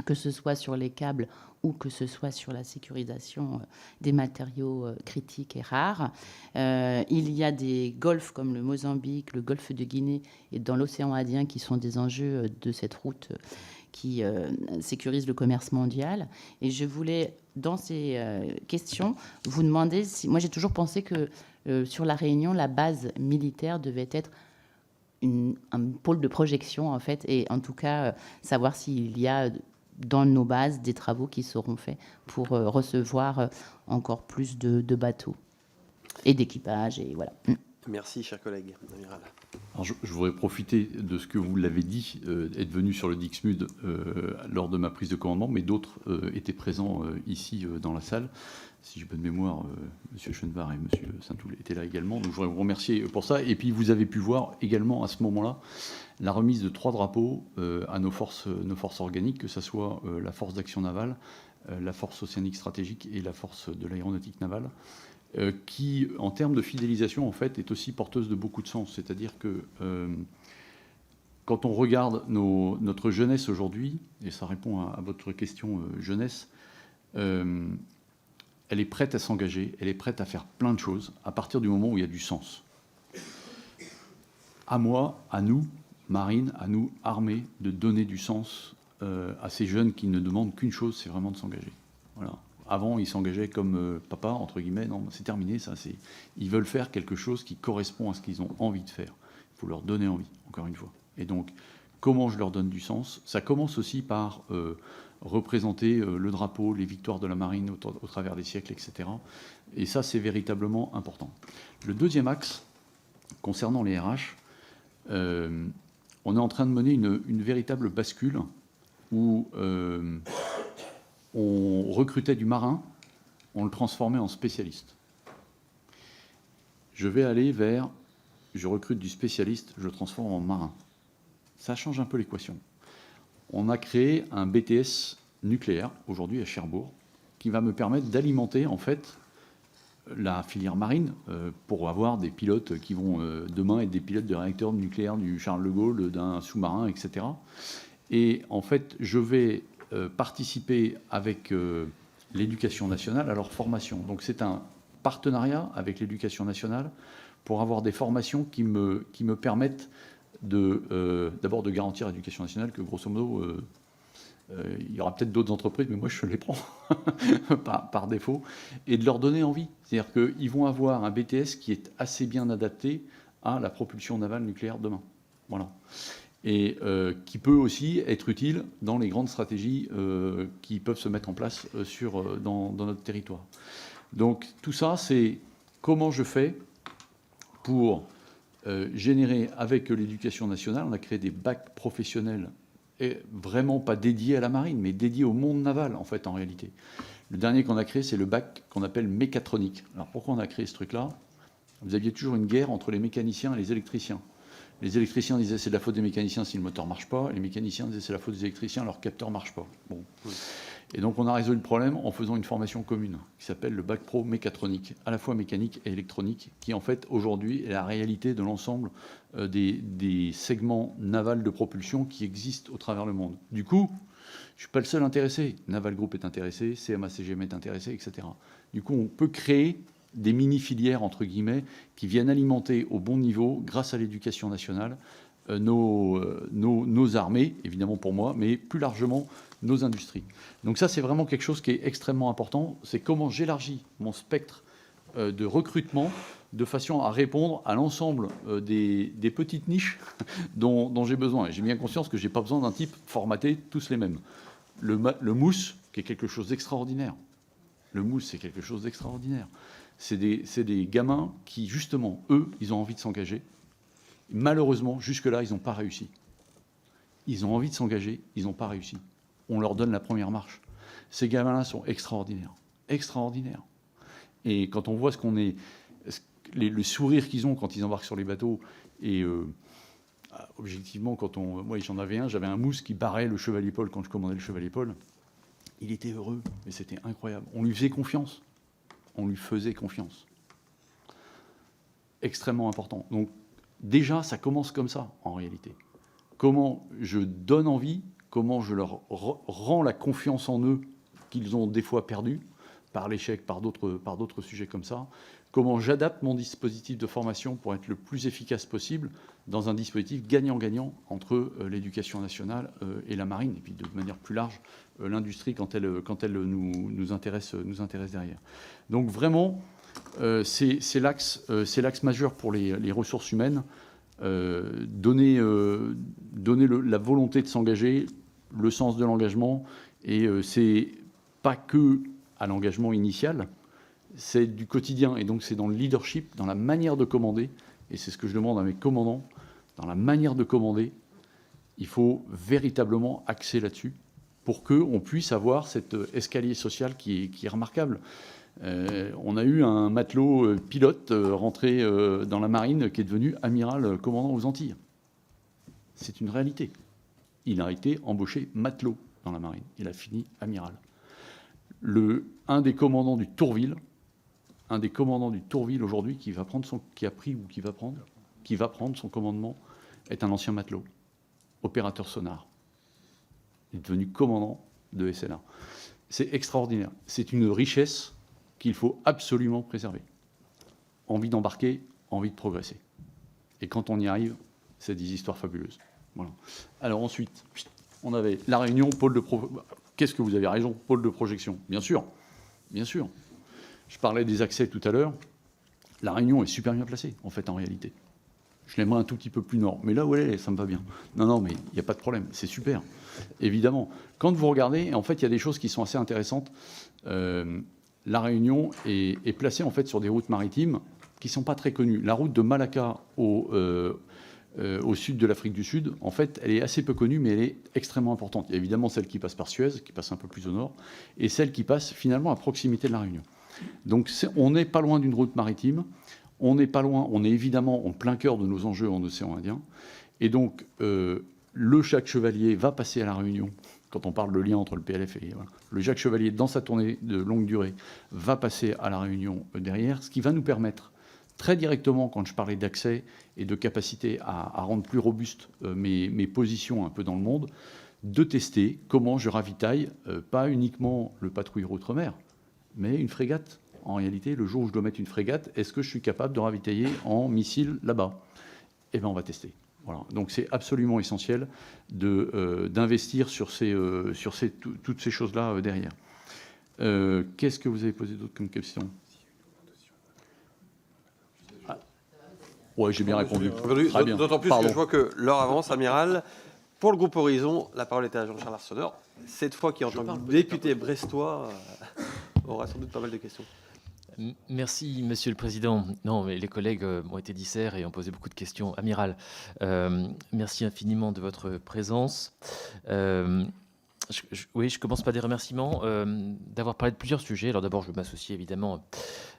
que ce soit sur les câbles ou que ce soit sur la sécurisation des matériaux critiques et rares. Il y a des golfs comme le Mozambique, le golfe de Guinée et dans l'océan Indien qui sont des enjeux de cette route qui sécurise le commerce mondial. Et je voulais, dans ces questions, vous demander si... Moi, j'ai toujours pensé que sur La Réunion, la base militaire devait être un pôle de projection, en fait, et en tout cas, savoir s'il y a dans nos bases des travaux qui seront faits pour recevoir encore plus de bateaux et d'équipage, et voilà. Merci, cher collègue, amiral. Alors je voudrais profiter de ce que vous l'avez dit, être venu sur le Dixmude lors de ma prise de commandement, mais d'autres étaient présents ici dans la salle. Si j'ai bonne mémoire, M. Chenevard et M. Saint-Toul étaient là également. Donc je voudrais vous remercier pour ça. Et puis vous avez pu voir également à ce moment-là la remise de 3 drapeaux à nos forces organiques, que ce soit la force d'action navale, la force océanique stratégique et la force de l'aéronautique navale, qui, en termes de fidélisation, en fait, est aussi porteuse de beaucoup de sens. C'est-à-dire que quand on regarde notre jeunesse aujourd'hui, et ça répond à votre question jeunesse, elle est prête à s'engager, elle est prête à faire plein de choses à partir du moment où il y a du sens. À moi, à nous, marine, à nous, armée, de donner du sens à ces jeunes qui ne demandent qu'une chose, c'est vraiment de s'engager. Voilà. Avant, ils s'engageaient comme papa, entre guillemets. Non, c'est terminé, ça. Ils veulent faire quelque chose qui correspond à ce qu'ils ont envie de faire. Il faut leur donner envie, encore une fois. Et donc, comment je leur donne du sens? Ça commence aussi par représenter le drapeau, les victoires de la marine au travers des siècles, etc. Et ça, c'est véritablement important. Le deuxième axe, concernant les RH, on est en train de mener une véritable bascule où on recrutait du marin, on le transformait en spécialiste. Je vais aller vers, je recrute du spécialiste, je le transforme en marin. Ça change un peu l'équation. On a créé un BTS nucléaire, aujourd'hui à Cherbourg, qui va me permettre d'alimenter, en fait, la filière marine pour avoir des pilotes qui vont demain être des pilotes de réacteurs nucléaires du Charles de Gaulle, d'un sous-marin, etc. Et en fait, je vais participer avec l'éducation nationale à leur formation. Donc c'est un partenariat avec l'éducation nationale pour avoir des formations qui me permettent d'abord de garantir à l'éducation nationale que grosso modo il y aura peut-être d'autres entreprises, mais moi je les prends par défaut, et de leur donner envie. C'est-à-dire qu'ils vont avoir un BTS qui est assez bien adapté à la propulsion navale nucléaire demain. Voilà. Et qui peut aussi être utile dans les grandes stratégies qui peuvent se mettre en place dans notre territoire. Donc tout ça, c'est comment je fais pour générer avec l'éducation nationale. On a créé des bacs professionnels, et vraiment pas dédiés à la marine, mais dédiés au monde naval, en fait, en réalité. Le dernier qu'on a créé, c'est le bac qu'on appelle mécatronique. Alors pourquoi on a créé ce truc-là? Vous aviez toujours une guerre entre les mécaniciens et les électriciens. Les électriciens disaient c'est de la faute des mécaniciens si le moteur ne marche pas. Les mécaniciens disaient c'est la faute des électriciens, leur capteur ne marche pas. Bon. Et donc on a résolu le problème en faisant une formation commune qui s'appelle le bac pro mécatronique, à la fois mécanique et électronique, qui en fait aujourd'hui est la réalité de l'ensemble des segments navals de propulsion qui existent au travers le monde. Du coup, je ne suis pas le seul intéressé. Naval Group est intéressé, CMA-CGM est intéressé, etc. Du coup, on peut créer des mini-filières, entre guillemets, qui viennent alimenter au bon niveau, grâce à l'éducation nationale, nos armées, évidemment pour moi, mais plus largement nos industries. Donc ça, c'est vraiment quelque chose qui est extrêmement important. C'est comment j'élargis mon spectre de recrutement de façon à répondre à l'ensemble des petites niches dont j'ai besoin. Et j'ai bien conscience que je n'ai pas besoin d'un type formaté, tous les mêmes. Le mousse, qui est quelque chose d'extraordinaire. Le mousse, c'est quelque chose d'extraordinaire. C'est des gamins qui, justement, eux, ils ont envie de s'engager. Malheureusement, jusque-là, ils n'ont pas réussi. Ils ont envie de s'engager, ils n'ont pas réussi. On leur donne la première marche. Ces gamins-là sont extraordinaires. Extraordinaires. Et quand on voit le sourire qu'ils ont quand ils embarquent sur les bateaux, et objectivement, moi j'en avais j'avais un mousse qui barrait le Chevalier Paul quand je commandais le Chevalier Paul. Il était heureux, mais c'était incroyable. On lui faisait confiance. On lui faisait confiance. Extrêmement important. Donc, déjà, ça commence comme ça, en réalité. Comment je donne envie, comment je leur rends la confiance en eux qu'ils ont des fois perdue, par l'échec, par d'autres sujets comme ça, comment j'adapte mon dispositif de formation pour être le plus efficace possible dans un dispositif gagnant-gagnant entre l'éducation nationale et la marine, et puis de manière plus large, l'industrie quand elle nous intéresse derrière. Donc vraiment, c'est l'axe majeur pour les ressources humaines, donner la volonté de s'engager, le sens de l'engagement, et c'est pas que à l'engagement initial, c'est du quotidien, et donc c'est dans le leadership, dans la manière de commander, et c'est ce que je demande à mes commandants, dans la manière de commander, il faut véritablement axer là-dessus pour qu'on puisse avoir cet escalier social qui est remarquable. On a eu un matelot pilote rentré dans la marine qui est devenu amiral commandant aux Antilles. C'est une réalité. Il a été embauché matelot dans la marine. Il a fini amiral. Un des commandants du Tourville aujourd'hui qui va prendre son commandement est un ancien matelot, opérateur sonar. Il est devenu commandant de SLA. C'est extraordinaire. C'est une richesse qu'il faut absolument préserver. Envie d'embarquer, envie de progresser. Et quand on y arrive, c'est des histoires fabuleuses. Voilà. Alors ensuite, on avait La Réunion, pôle de Qu'est-ce que vous avez raison, pôle de projection. Bien sûr, bien sûr. Je parlais des accès tout à l'heure. La Réunion est super bien placée, en fait, en réalité. Je l'aimerais un tout petit peu plus nord. Mais là où elle est, ça me va bien. Non, mais il n'y a pas de problème. C'est super, évidemment. Quand vous regardez, en fait, il y a des choses qui sont assez intéressantes. La Réunion est placée, en fait, sur des routes maritimes qui ne sont pas très connues. La route de Malacca au sud de l'Afrique du Sud, en fait, elle est assez peu connue, mais elle est extrêmement importante. Il y a évidemment celle qui passe par Suez, qui passe un peu plus au nord, et celle qui passe finalement à proximité de La Réunion. Donc on n'est pas loin d'une route maritime, on n'est pas loin, on est évidemment en plein cœur de nos enjeux en océan Indien, et donc le Jacques Chevalier va passer à La Réunion, quand on parle de lien entre le PLF et... Voilà. Le Jacques Chevalier, dans sa tournée de longue durée, va passer à La Réunion derrière, ce qui va nous permettre très directement, quand je parlais d'accès et de capacité à rendre plus robustes mes positions un peu dans le monde, de tester comment je ravitaille, pas uniquement le patrouilleur outre-mer, mais une frégate. En réalité, le jour où je dois mettre une frégate, est-ce que je suis capable de ravitailler en missile là-bas? Eh bien, on va tester. Voilà. Donc, c'est absolument essentiel d'investir sur toutes ces choses-là derrière. Qu'est-ce que vous avez posé d'autre comme question? Oui, j'ai bien répondu. Très bien. D'autant plus que je vois que l'heure avance, amiral. Pour le groupe Horizon, la parole était à Jean-Charles Arsenault. Cette fois, qui en tant que député brestois, aura sans doute pas mal de questions. Merci, Monsieur le Président. Non, mais les collègues ont été disserts et ont posé beaucoup de questions. Amiral, merci infiniment de votre présence. Je commence par des remerciements d'avoir parlé de plusieurs sujets. Alors d'abord, je m'associe évidemment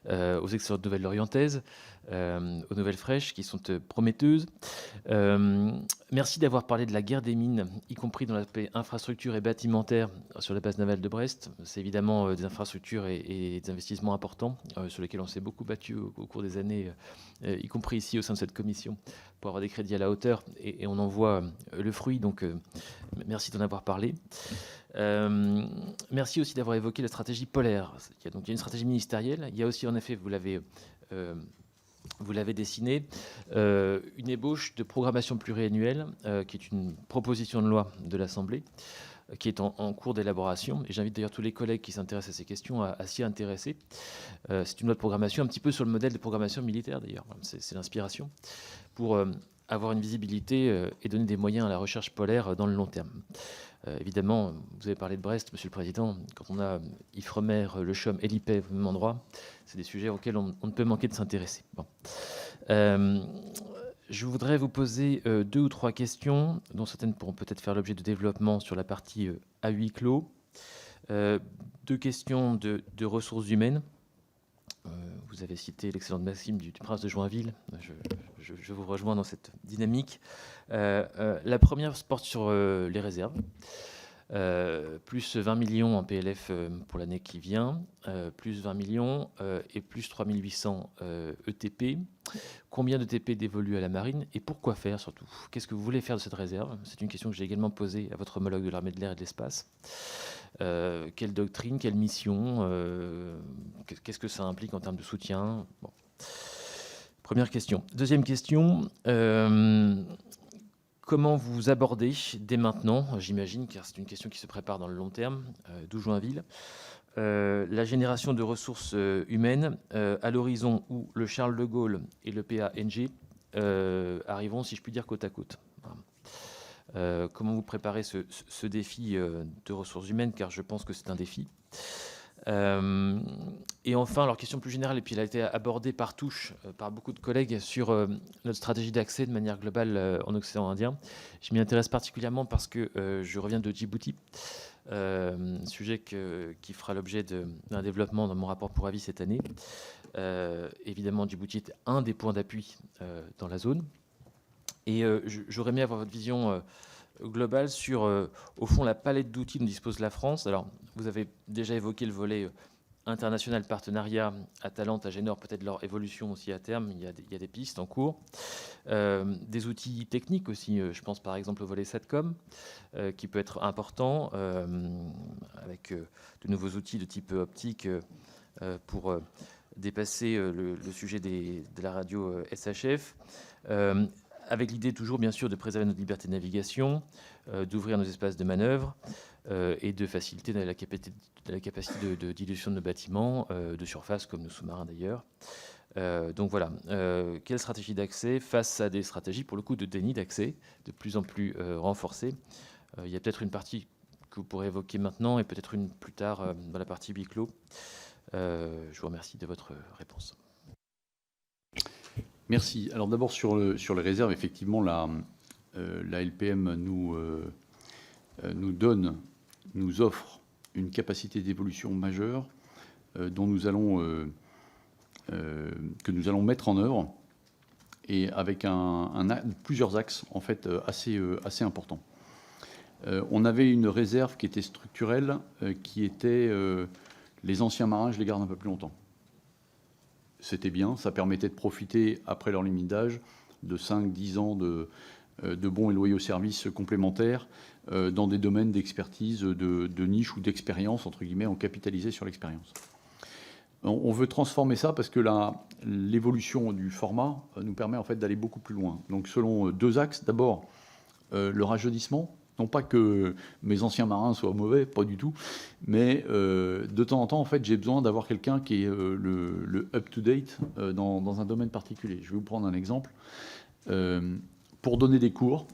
aux excellentes nouvelles lorientaises, aux nouvelles fraîches qui sont prometteuses. Merci d'avoir parlé de la guerre des mines, y compris dans l'aspect infrastructure et bâtimentaire sur la base navale de Brest. C'est évidemment des infrastructures et des investissements importants sur lesquels on s'est beaucoup battu au cours des années, y compris ici au sein de cette commission, pour avoir des crédits à la hauteur. Et on en voit le fruit, donc merci d'en avoir parlé. Merci aussi d'avoir évoqué la stratégie polaire. Il y a une stratégie ministérielle. Il y a aussi, en effet, vous l'avez dessiné, une ébauche de programmation pluriannuelle, qui est une proposition de loi de l'Assemblée, qui est en cours d'élaboration. Et j'invite d'ailleurs tous les collègues qui s'intéressent à ces questions à s'y intéresser. C'est une loi de programmation un petit peu sur le modèle de programmation militaire, d'ailleurs. C'est l'inspiration, pour avoir une visibilité et donner des moyens à la recherche polaire dans le long terme. Évidemment, vous avez parlé de Brest, Monsieur le Président. Quand on a Ifremer, le CHUM et l'IPEV au même endroit, c'est des sujets auxquels on ne peut manquer de s'intéresser. Bon. Je voudrais vous poser 2 ou 3 questions, dont certaines pourront peut-être faire l'objet de développement sur la partie à huis clos. 2 questions de ressources humaines. Vous avez cité l'excellente maxime du prince de Joinville. Je vous rejoins dans cette dynamique. La première se porte sur les réserves. Plus 20 millions en PLF pour l'année qui vient, plus 20 millions et plus 3800 ETP. Combien de TP dévolus à la marine et pourquoi faire surtout? Qu'est-ce que vous voulez faire de cette réserve? C'est une question que j'ai également posée à votre homologue de l'armée de l'air et de l'espace. Quelle doctrine, quelle mission, qu'est-ce que ça implique en termes de soutien? Bon. Première question. Deuxième question, comment vous abordez dès maintenant, j'imagine, car c'est une question qui se prépare dans le long terme, d'où Joinville, la génération de ressources humaines à l'horizon où le Charles de Gaulle et le PA-NG arriveront, si je puis dire, côte à côte? Comment vous préparez ce défi de ressources humaines, car je pense que c'est un défi. Et enfin, alors question plus générale, et puis elle a été abordée par touche par beaucoup de collègues sur notre stratégie d'accès de manière globale en océan Indien. Je m'y intéresse particulièrement parce que je reviens de Djibouti, sujet qui fera l'objet d'un développement dans mon rapport pour avis cette année. Évidemment, Djibouti est un des points d'appui dans la zone. Et j'aurais aimé avoir votre vision globale sur, au fond, la palette d'outils dont dispose la France. Alors, vous avez déjà évoqué le volet international, partenariat, Atalante, Agénor, peut-être leur évolution aussi à terme. Il y a des pistes en cours. Des outils techniques aussi. Je pense par exemple au volet SATCOM, qui peut être important, avec de nouveaux outils de type optique pour dépasser le sujet de la radio SHF. Avec l'idée toujours, bien sûr, de préserver notre liberté de navigation, d'ouvrir nos espaces de manœuvre et de faciliter la capacité de dilution de nos bâtiments, de surface, comme nos sous-marins d'ailleurs. Donc voilà, quelle stratégie d'accès face à des stratégies, pour le coup, de déni d'accès, de plus en plus renforcées? Il y a peut-être une partie que vous pourrez évoquer maintenant et peut-être une plus tard dans la partie huis clos. Je vous remercie de votre réponse. Merci. Alors d'abord sur les réserves, effectivement, la LPM nous offre une capacité d'évolution majeure que nous allons mettre en œuvre et avec plusieurs axes en fait assez importants. On avait une réserve qui était structurelle, qui était les anciens marins, je les garde un peu plus longtemps. C'était bien, ça permettait de profiter, après leur limite d'âge, de 5-10 ans de bons et loyaux services complémentaires dans des domaines d'expertise, de niche ou d'expérience, entre guillemets, on capitalisait sur l'expérience. On veut transformer ça parce que l'évolution du format nous permet en fait d'aller beaucoup plus loin. Donc selon 2 axes, d'abord le rajeunissement. Non pas que mes anciens marins soient mauvais, pas du tout, mais de temps en temps, en fait, j'ai besoin d'avoir quelqu'un qui est le up-to-date dans un domaine particulier. Je vais vous prendre un exemple. Pour donner des cours,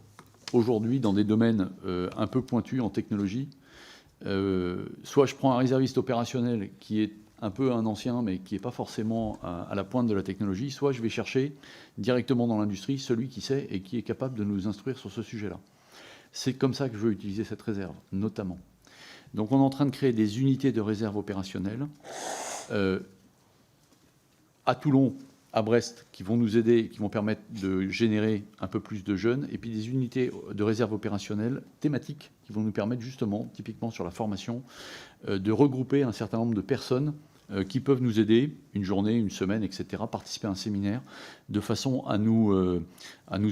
aujourd'hui, dans des domaines un peu pointus en technologie, soit je prends un réserviste opérationnel qui est un peu un ancien, mais qui n'est pas forcément à la pointe de la technologie, soit je vais chercher directement dans l'industrie celui qui sait et qui est capable de nous instruire sur ce sujet-là. C'est comme ça que je veux utiliser cette réserve, notamment. Donc on est en train de créer des unités de réserve opérationnelle. À Toulon, à Brest qui vont nous aider, qui vont permettre de générer un peu plus de jeunes, et puis des unités de réserve opérationnelle thématiques qui vont nous permettre justement, typiquement sur la formation, de regrouper un certain nombre de personnes qui peuvent nous aider, une journée, une semaine, etc., participer à un séminaire, de façon à nous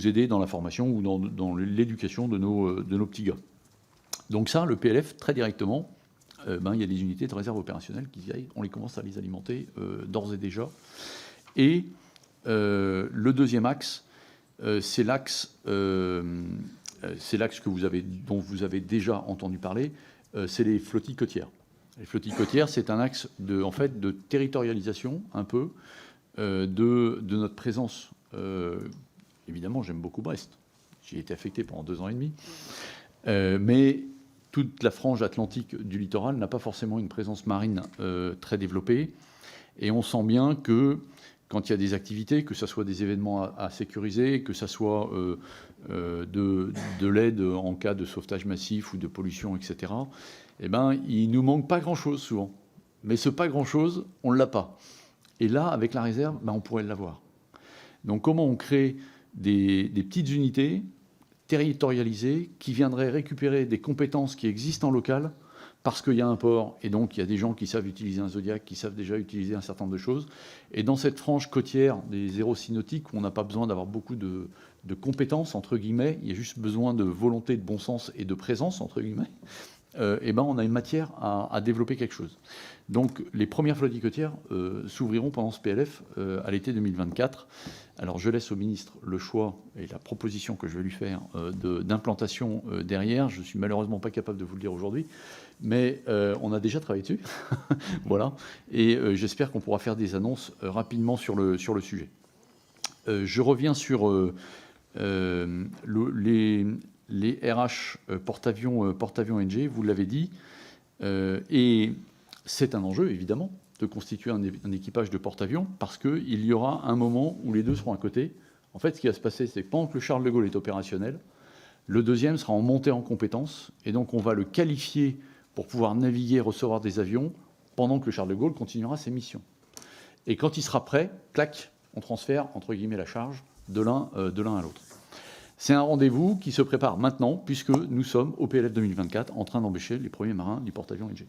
aider dans la formation ou dans l'éducation de nos petits gars. Donc ça, le PLF, très directement, il y a des unités de réserve opérationnelle qui y aillent, on les commence à les alimenter d'ores et déjà. Et le deuxième axe, c'est l'axe dont vous avez déjà entendu parler, c'est les flottilles côtières. Les flottilles côtières, c'est un axe de territorialisation un peu de notre présence. Évidemment, j'aime beaucoup Brest. J'y ai été affecté pendant 2 ans et demi. Mais toute la frange atlantique du littoral n'a pas forcément une présence marine très développée. Et on sent bien que quand il y a des activités, que ce soit des événements à sécuriser, que ce soit de l'aide en cas de sauvetage massif ou de pollution, etc., il nous manque pas grand-chose souvent. Mais ce pas grand-chose, on ne l'a pas. Et là, avec la réserve, on pourrait l'avoir. Donc comment on crée des petites unités territorialisées qui viendraient récupérer des compétences qui existent en local, parce qu'il y a un port, et donc il y a des gens qui savent utiliser un Zodiac, qui savent déjà utiliser un certain nombre de choses. Et dans cette frange côtière des aérosinotiques, où on n'a pas besoin d'avoir beaucoup de compétences, entre guillemets, il y a juste besoin de volonté, de bon sens et de présence, entre guillemets, on a une matière à développer quelque chose. Donc les premières flottilles côtières s'ouvriront pendant ce PLF à l'été 2024. Alors je laisse au ministre le choix et la proposition que je vais lui faire d'implantation derrière. Je ne suis malheureusement pas capable de vous le dire aujourd'hui, mais on a déjà travaillé dessus. Voilà. Et j'espère qu'on pourra faire des annonces rapidement sur le sujet. Je reviens sur les RH porte-avions NG, vous l'avez dit, et c'est un enjeu, évidemment, de constituer un équipage de porte-avions, parce qu'il y aura un moment où les deux seront à côté. En fait, ce qui va se passer, c'est que pendant que le Charles de Gaulle est opérationnel, le deuxième sera en montée en compétences, et donc on va le qualifier pour pouvoir naviguer, recevoir des avions, pendant que le Charles de Gaulle continuera ses missions. Et quand il sera prêt, clac, on transfère, entre guillemets, la charge de l'un à l'autre. C'est un rendez-vous qui se prépare maintenant, puisque nous sommes au PLF 2024 en train d'embaucher les premiers marins du porte-avions NG.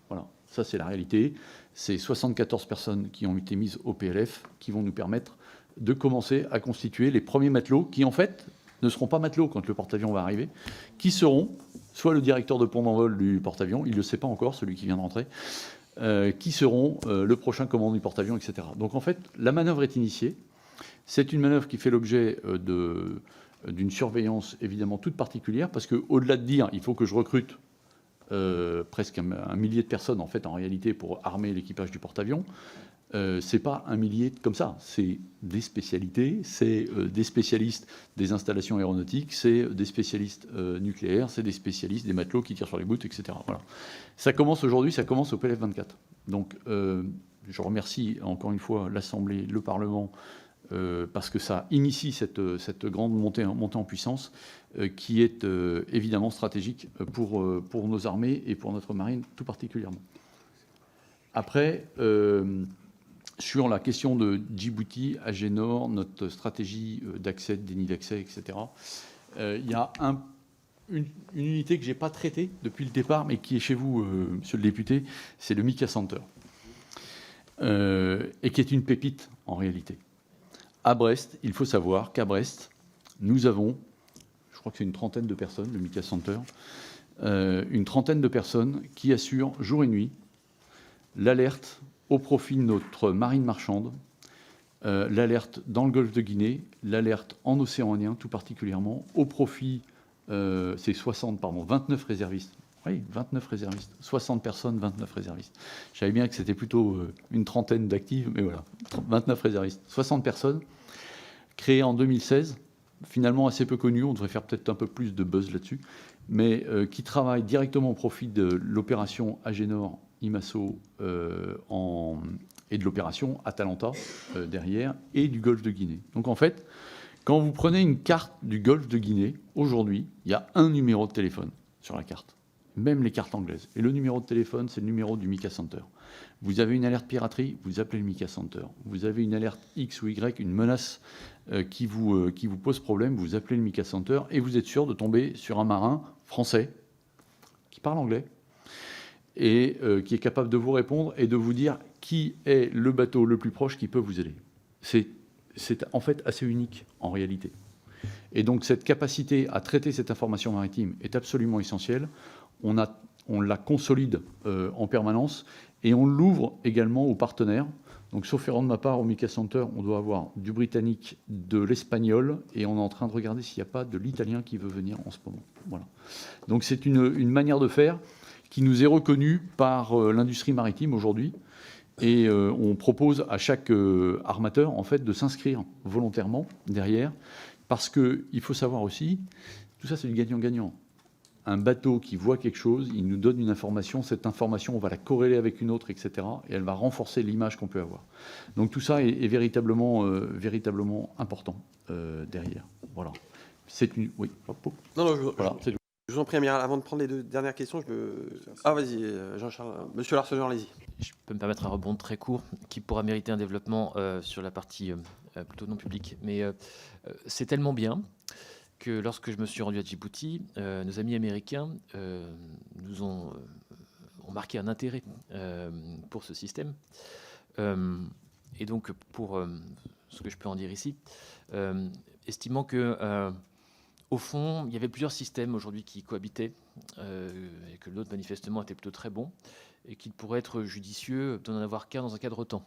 Voilà, ça c'est la réalité. C'est 74 personnes qui ont été mises au PLF qui vont nous permettre de commencer à constituer les premiers matelots qui, en fait, ne seront pas matelots quand le porte-avions va arriver, qui seront soit le directeur de pont d'envol du porte-avions, il ne le sait pas encore, celui qui vient de rentrer, qui seront le prochain commandant du porte-avions, etc. Donc en fait, la manœuvre est initiée. C'est une manœuvre qui fait l'objet d'une surveillance évidemment toute particulière, parce qu'au-delà de dire il faut que je recrute presque un millier de personnes en fait en réalité pour armer l'équipage du porte-avions, c'est pas un millier comme ça, c'est des spécialités, c'est des spécialistes des installations aéronautiques, c'est des spécialistes nucléaires, c'est des spécialistes des matelots qui tirent sur les bouts, etc. Voilà. Ça commence aujourd'hui, ça commence au PLF 24. Donc je remercie encore une fois l'Assemblée, le Parlement, parce que ça initie cette grande montée en puissance qui est évidemment stratégique pour nos armées et pour notre marine tout particulièrement. Après, sur la question de Djibouti, Agénor, notre stratégie d'accès, de déni d'accès, etc., il y a une unité que je n'ai pas traitée depuis le départ, mais qui est chez vous, monsieur le député, c'est le MICA Center, et qui est une pépite en réalité. À Brest, il faut savoir qu'à Brest, nous avons, je crois que c'est une trentaine de personnes, le MICA Center, une trentaine de personnes qui assurent jour et nuit l'alerte au profit de notre marine marchande, l'alerte dans le golfe de Guinée, l'alerte en océan Indien tout particulièrement, au profit, c'est 29 réservistes. Oui, 29 réservistes. 60 personnes, 29 réservistes. Je savais bien que c'était plutôt une trentaine d'actifs, mais voilà, 29 réservistes. 60 personnes, créées en 2016, finalement assez peu connues, on devrait faire peut-être un peu plus de buzz là-dessus, mais qui travaillent directement au profit de l'opération Agénor, IMASO et de l'opération Atalanta derrière, et du golfe de Guinée. Donc en fait, quand vous prenez une carte du golfe de Guinée, aujourd'hui, il y a un numéro de téléphone sur la carte. même les cartes anglaises. Et le numéro de téléphone, c'est le numéro du MICA Center. Vous avez une alerte piraterie, vous appelez le MICA Center. Vous avez une alerte X ou Y, une menace qui vous pose problème, vous appelez le MICA Center et vous êtes sûr de tomber sur un marin français qui parle anglais et qui est capable de vous répondre et de vous dire qui est le bateau le plus proche qui peut vous aider. C'est en fait assez unique en réalité. Et donc cette capacité à traiter cette information maritime est absolument essentielle. On la consolide en permanence et on l'ouvre également aux partenaires. Donc sauf erreur de ma part, au MICA Center, on doit avoir du britannique, de l'espagnol et on est en train de regarder s'il n'y a pas de l'italien qui veut venir en ce moment. Voilà. Donc c'est une manière de faire qui nous est reconnue par l'industrie maritime aujourd'hui. Et on propose à chaque armateur en fait, de s'inscrire volontairement derrière, parce qu'il faut savoir aussi, tout ça c'est du gagnant-gagnant. Un bateau qui voit quelque chose, il nous donne une information, cette information on va la corréler avec une autre, etc. Et elle va renforcer l'image qu'on peut avoir. Donc tout ça est véritablement important derrière. Voilà. C'est une... Oui. Non, voilà, c'est tout. Je vous en prie, Amiral, avant de prendre les deux dernières questions, je veux... Ah, vas-y, Jean-Charles. Monsieur Larseneur, allez-y. Je peux me permettre un rebond très court qui pourra mériter un développement sur la partie plutôt non publique. Mais c'est tellement bien que lorsque je me suis rendu à Djibouti, nos amis américains nous ont marqué un intérêt pour ce système. Et donc, pour ce que je peux en dire ici, estimant que... au fond, il y avait plusieurs systèmes aujourd'hui qui cohabitaient et que l'autre manifestement était plutôt très bon et qu'il pourrait être judicieux d'en avoir qu'un dans un cadre temps.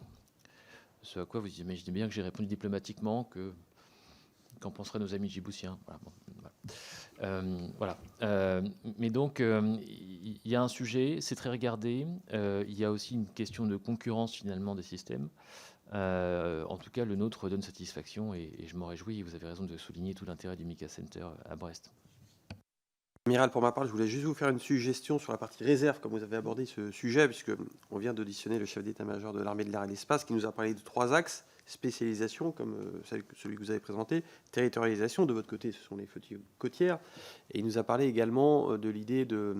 Ce à quoi vous imaginez bien que j'ai répondu diplomatiquement qu'en penseraient nos amis djiboutiens. Voilà. Mais donc, il y a un sujet, c'est très regardé. Il y a aussi une question de concurrence finalement des systèmes. En tout cas, le nôtre donne satisfaction et je m'en réjouis. Vous avez raison de souligner tout l'intérêt du MICA Center à Brest. Amiral, pour ma part, je voulais juste vous faire une suggestion sur la partie réserve, comme vous avez abordé ce sujet, puisqu'on vient d'auditionner le chef d'état-major de l'armée de l'air et de l'espace, qui nous a parlé de 3 axes: spécialisation, comme celui que vous avez présenté, territorialisation, de votre côté, ce sont les flottilles côtières, et il nous a parlé également de l'idée de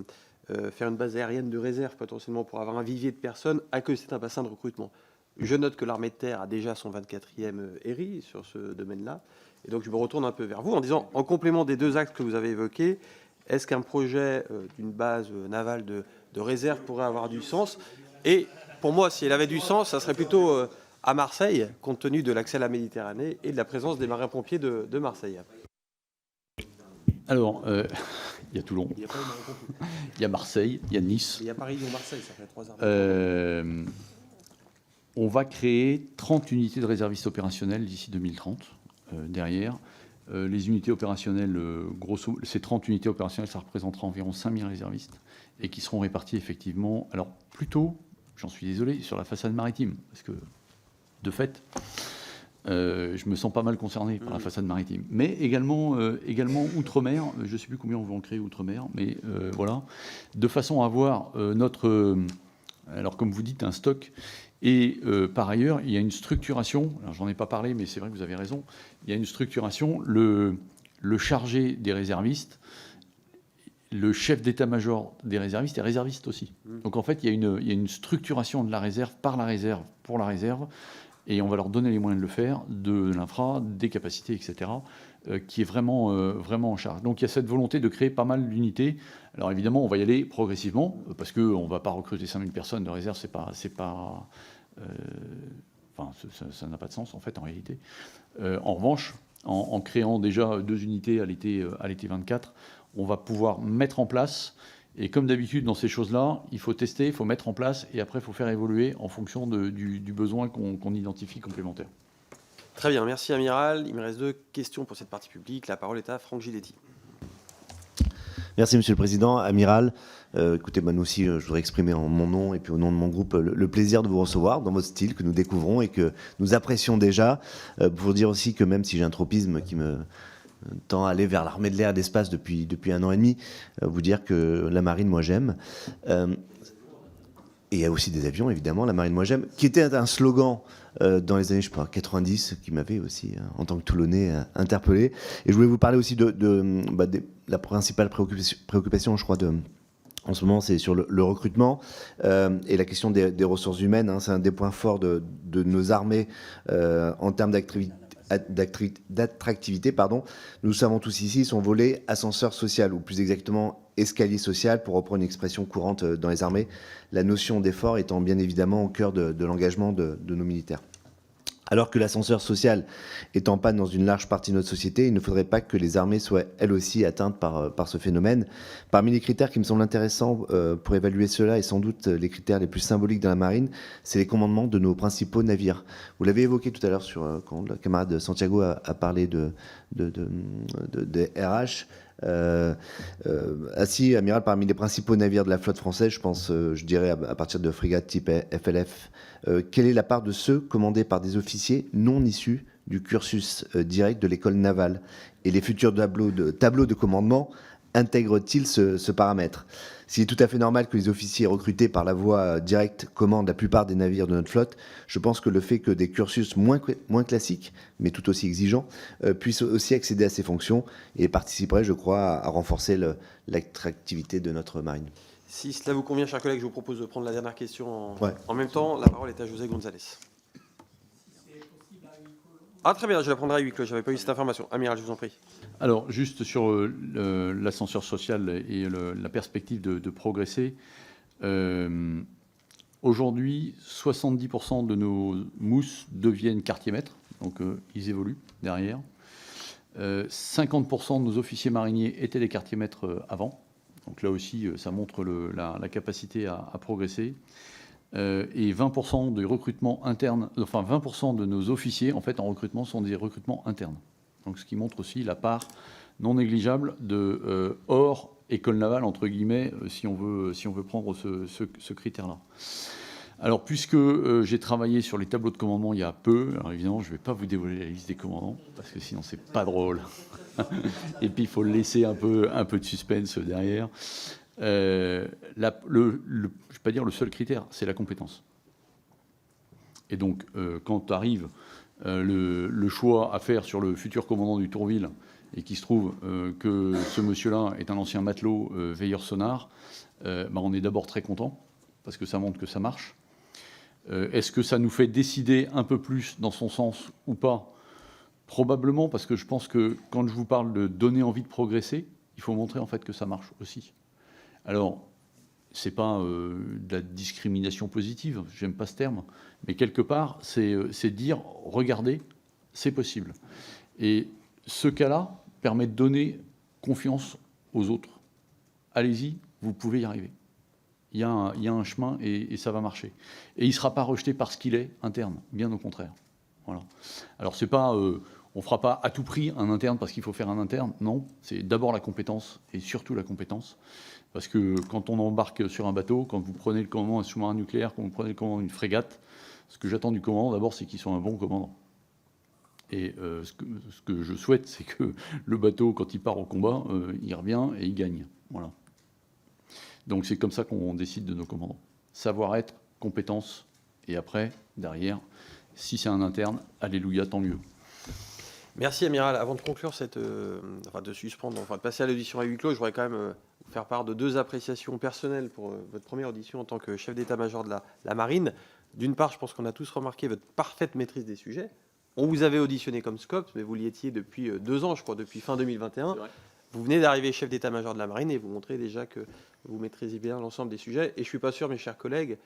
faire une base aérienne de réserve, potentiellement pour avoir un vivier de personnes, à que c'est un bassin de recrutement. Je note que l'armée de terre a déjà son 24e ERI sur ce domaine-là. Et donc, je me retourne un peu vers vous en disant, en complément des 2 axes que vous avez évoqués, est-ce qu'un projet d'une base navale de réserve pourrait avoir du sens? Et pour moi, si elle avait du sens, ça serait plutôt à Marseille, compte tenu de l'accès à la Méditerranée et de la présence des marins-pompiers de Marseille. Alors, il y a Toulon, il y a Marseille, il y a Nice. Il y a Paris ou Marseille, ça fait 3 armes. On va créer 30 unités de réservistes opérationnels d'ici 2030, derrière. Les unités opérationnelles, grosso, ces 30 unités opérationnelles, ça représentera environ 5000 réservistes et qui seront répartis effectivement, alors plutôt, j'en suis désolé, sur la façade maritime, parce que, de fait, je me sens pas mal concerné par la façade maritime. Mais également outre-mer, je ne sais plus combien on va en créer outre-mer, mais voilà, de façon à avoir notre, alors comme vous dites, un stock. Et par ailleurs, il y a une structuration, alors j'en ai pas parlé, mais c'est vrai que vous avez raison, il y a une structuration, le chargé des réservistes, le chef d'état-major des réservistes est réserviste aussi. Donc en fait, il y a une structuration de la réserve par la réserve, pour la réserve, et on va leur donner les moyens de le faire, de l'infra, des capacités, etc., qui est vraiment en charge. Donc il y a cette volonté de créer pas mal d'unités. Alors évidemment, on va y aller progressivement, parce qu'on ne va pas recruter 5000 personnes de réserve, enfin, ça n'a pas de sens, en fait, en réalité. En revanche, en créant déjà 2 unités à l'été 24, on va pouvoir mettre en place, et comme d'habitude dans ces choses-là, il faut tester, il faut mettre en place, et après il faut faire évoluer en fonction du besoin qu'on identifie complémentaire. Très bien, merci Amiral. Il me reste 2 questions pour cette partie publique. La parole est à Franck Giletti. Merci Monsieur le Président. Amiral, écoutez, nous aussi, je voudrais exprimer en mon nom et puis au nom de mon groupe le plaisir de vous recevoir dans votre style que nous découvrons et que nous apprécions déjà. Pour dire aussi que même si j'ai un tropisme qui me tend à aller vers l'armée de l'air et de l'espace depuis 1 an et demi, vous dire que la marine, moi j'aime. Et il y a aussi des avions, évidemment, la marine, moi j'aime, qui était un slogan dans les années, je sais pas, 90, qui m'avait aussi, en tant que Toulonnais, interpellé. Et je voulais vous parler aussi de la principale préoccupation, je crois, en ce moment, c'est sur le recrutement et la question des ressources humaines. Hein, c'est un des points forts de nos armées en termes d'attractivité. Nous savons tous ici son volet ascenseur social, ou plus exactement escalier social, pour reprendre une expression courante dans les armées, la notion d'effort étant bien évidemment au cœur de l'engagement de nos militaires. Alors que l'ascenseur social est en panne dans une large partie de notre société, il ne faudrait pas que les armées soient elles aussi atteintes par ce phénomène. Parmi les critères qui me semblent intéressants pour évaluer cela, et sans doute les critères les plus symboliques dans la marine, c'est les commandements de nos principaux navires. Vous l'avez évoqué tout à l'heure quand le camarade Santiago a parlé des RH. Assis, amiral, parmi les principaux navires de la flotte française, je pense, je dirais à partir de frégates type FLF, quelle est la part de ceux commandés par des officiers non issus du cursus direct de l'école navale? Et les futurs tableaux de commandement intègrent-ils ce paramètre? S'il est tout à fait normal que les officiers recrutés par la voie directe commandent la plupart des navires de notre flotte, je pense que le fait que des cursus moins classiques, mais tout aussi exigeants, puissent aussi accéder à ces fonctions et participeraient, je crois, à renforcer l'attractivité de notre marine. Si cela vous convient, chers collègues, je vous propose de prendre la dernière question Ouais. en même temps. La parole est à José González. Ah, très bien, je la prendrai à huis clos. Je n'avais pas eu cette information. Amiral, je vous en prie. Alors, juste sur l'ascenseur social et la perspective de progresser, aujourd'hui, 70% de nos mousses deviennent quartiers-maîtres, donc ils évoluent derrière. 50% de nos officiers mariniers étaient des quartiers-maîtres avant, donc là aussi, ça montre la capacité à progresser. Et 20% de recrutement interne, enfin 20% de nos officiers, en fait, en recrutement, sont des recrutements internes. Donc, ce qui montre aussi la part non négligeable de hors école navale, entre guillemets, si on veut prendre ce critère-là. Alors, puisque j'ai travaillé sur les tableaux de commandement il y a peu, alors évidemment, je ne vais pas vous dévoiler la liste des commandants, parce que sinon, c'est pas drôle. Et puis, il faut laisser un peu de suspense derrière. Je ne vais pas dire le seul critère, c'est la compétence. Et donc, quand arrive le choix à faire sur le futur commandant du Tourville, et qu'il se trouve que ce monsieur-là est un ancien matelot veilleur sonar, on est d'abord très content, parce que ça montre que ça marche. Est-ce que ça nous fait décider un peu plus dans son sens ou pas? Probablement, parce que je pense que quand je vous parle de donner envie de progresser, il faut montrer en fait que ça marche aussi. Alors, ce n'est pas de la discrimination positive, j'aime pas ce terme, mais quelque part, c'est dire, regardez, c'est possible. Et ce cas-là permet de donner confiance aux autres. Allez-y, vous pouvez y arriver. Il y a un chemin et ça va marcher. Et il ne sera pas rejeté parce qu'il est interne, bien au contraire. Voilà. Alors, c'est pas, on ne fera pas à tout prix un interne parce qu'il faut faire un interne, non. C'est d'abord la compétence, et surtout la compétence. Parce que quand on embarque sur un bateau, quand vous prenez le commandement d'un sous-marin nucléaire, quand vous prenez le commandement d'une frégate, ce que j'attends du commandant, d'abord, c'est qu'il soit un bon commandant. Et ce que je souhaite, c'est que le bateau, quand il part au combat, il revient et il gagne. Voilà. Donc c'est comme ça qu'on décide de nos commandants. Savoir-être, compétence, et après, derrière, si c'est un interne, alléluia, tant mieux. Merci, Amiral. Avant de conclure de suspendre, de passer à l'audition à huis clos, je voudrais quand même vous faire part de deux appréciations personnelles pour votre première audition en tant que chef d'état-major de la Marine. D'une part, je pense qu'on a tous remarqué votre parfaite maîtrise des sujets. On vous avait auditionné comme SCOPS, mais vous l'y étiez depuis 2 ans, je crois, depuis fin 2021. Vous venez d'arriver chef d'état-major de la Marine et vous montrez déjà que vous maîtrisez bien l'ensemble des sujets. Et je ne suis pas sûr, mes chers collègues,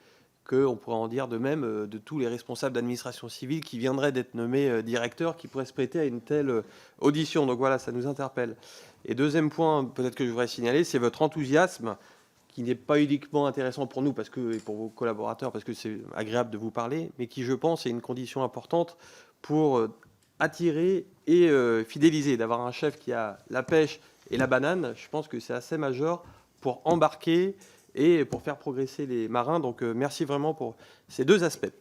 qu'on pourrait en dire de même de tous les responsables d'administration civile qui viendraient d'être nommés directeurs, qui pourraient se prêter à une telle audition. Donc voilà, ça nous interpelle. Et deuxième point, peut-être que je voudrais signaler, c'est votre enthousiasme, qui n'est pas uniquement intéressant pour nous et pour vos collaborateurs, parce que c'est agréable de vous parler, mais qui, je pense, est une condition importante pour attirer et fidéliser. D'avoir un chef qui a la pêche et la banane, je pense que c'est assez majeur pour embarquer et pour faire progresser les marins. Donc merci vraiment pour ces deux aspects.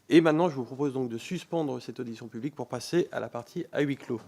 Et maintenant, je vous propose donc de suspendre cette audition publique pour passer à la partie à huis clos.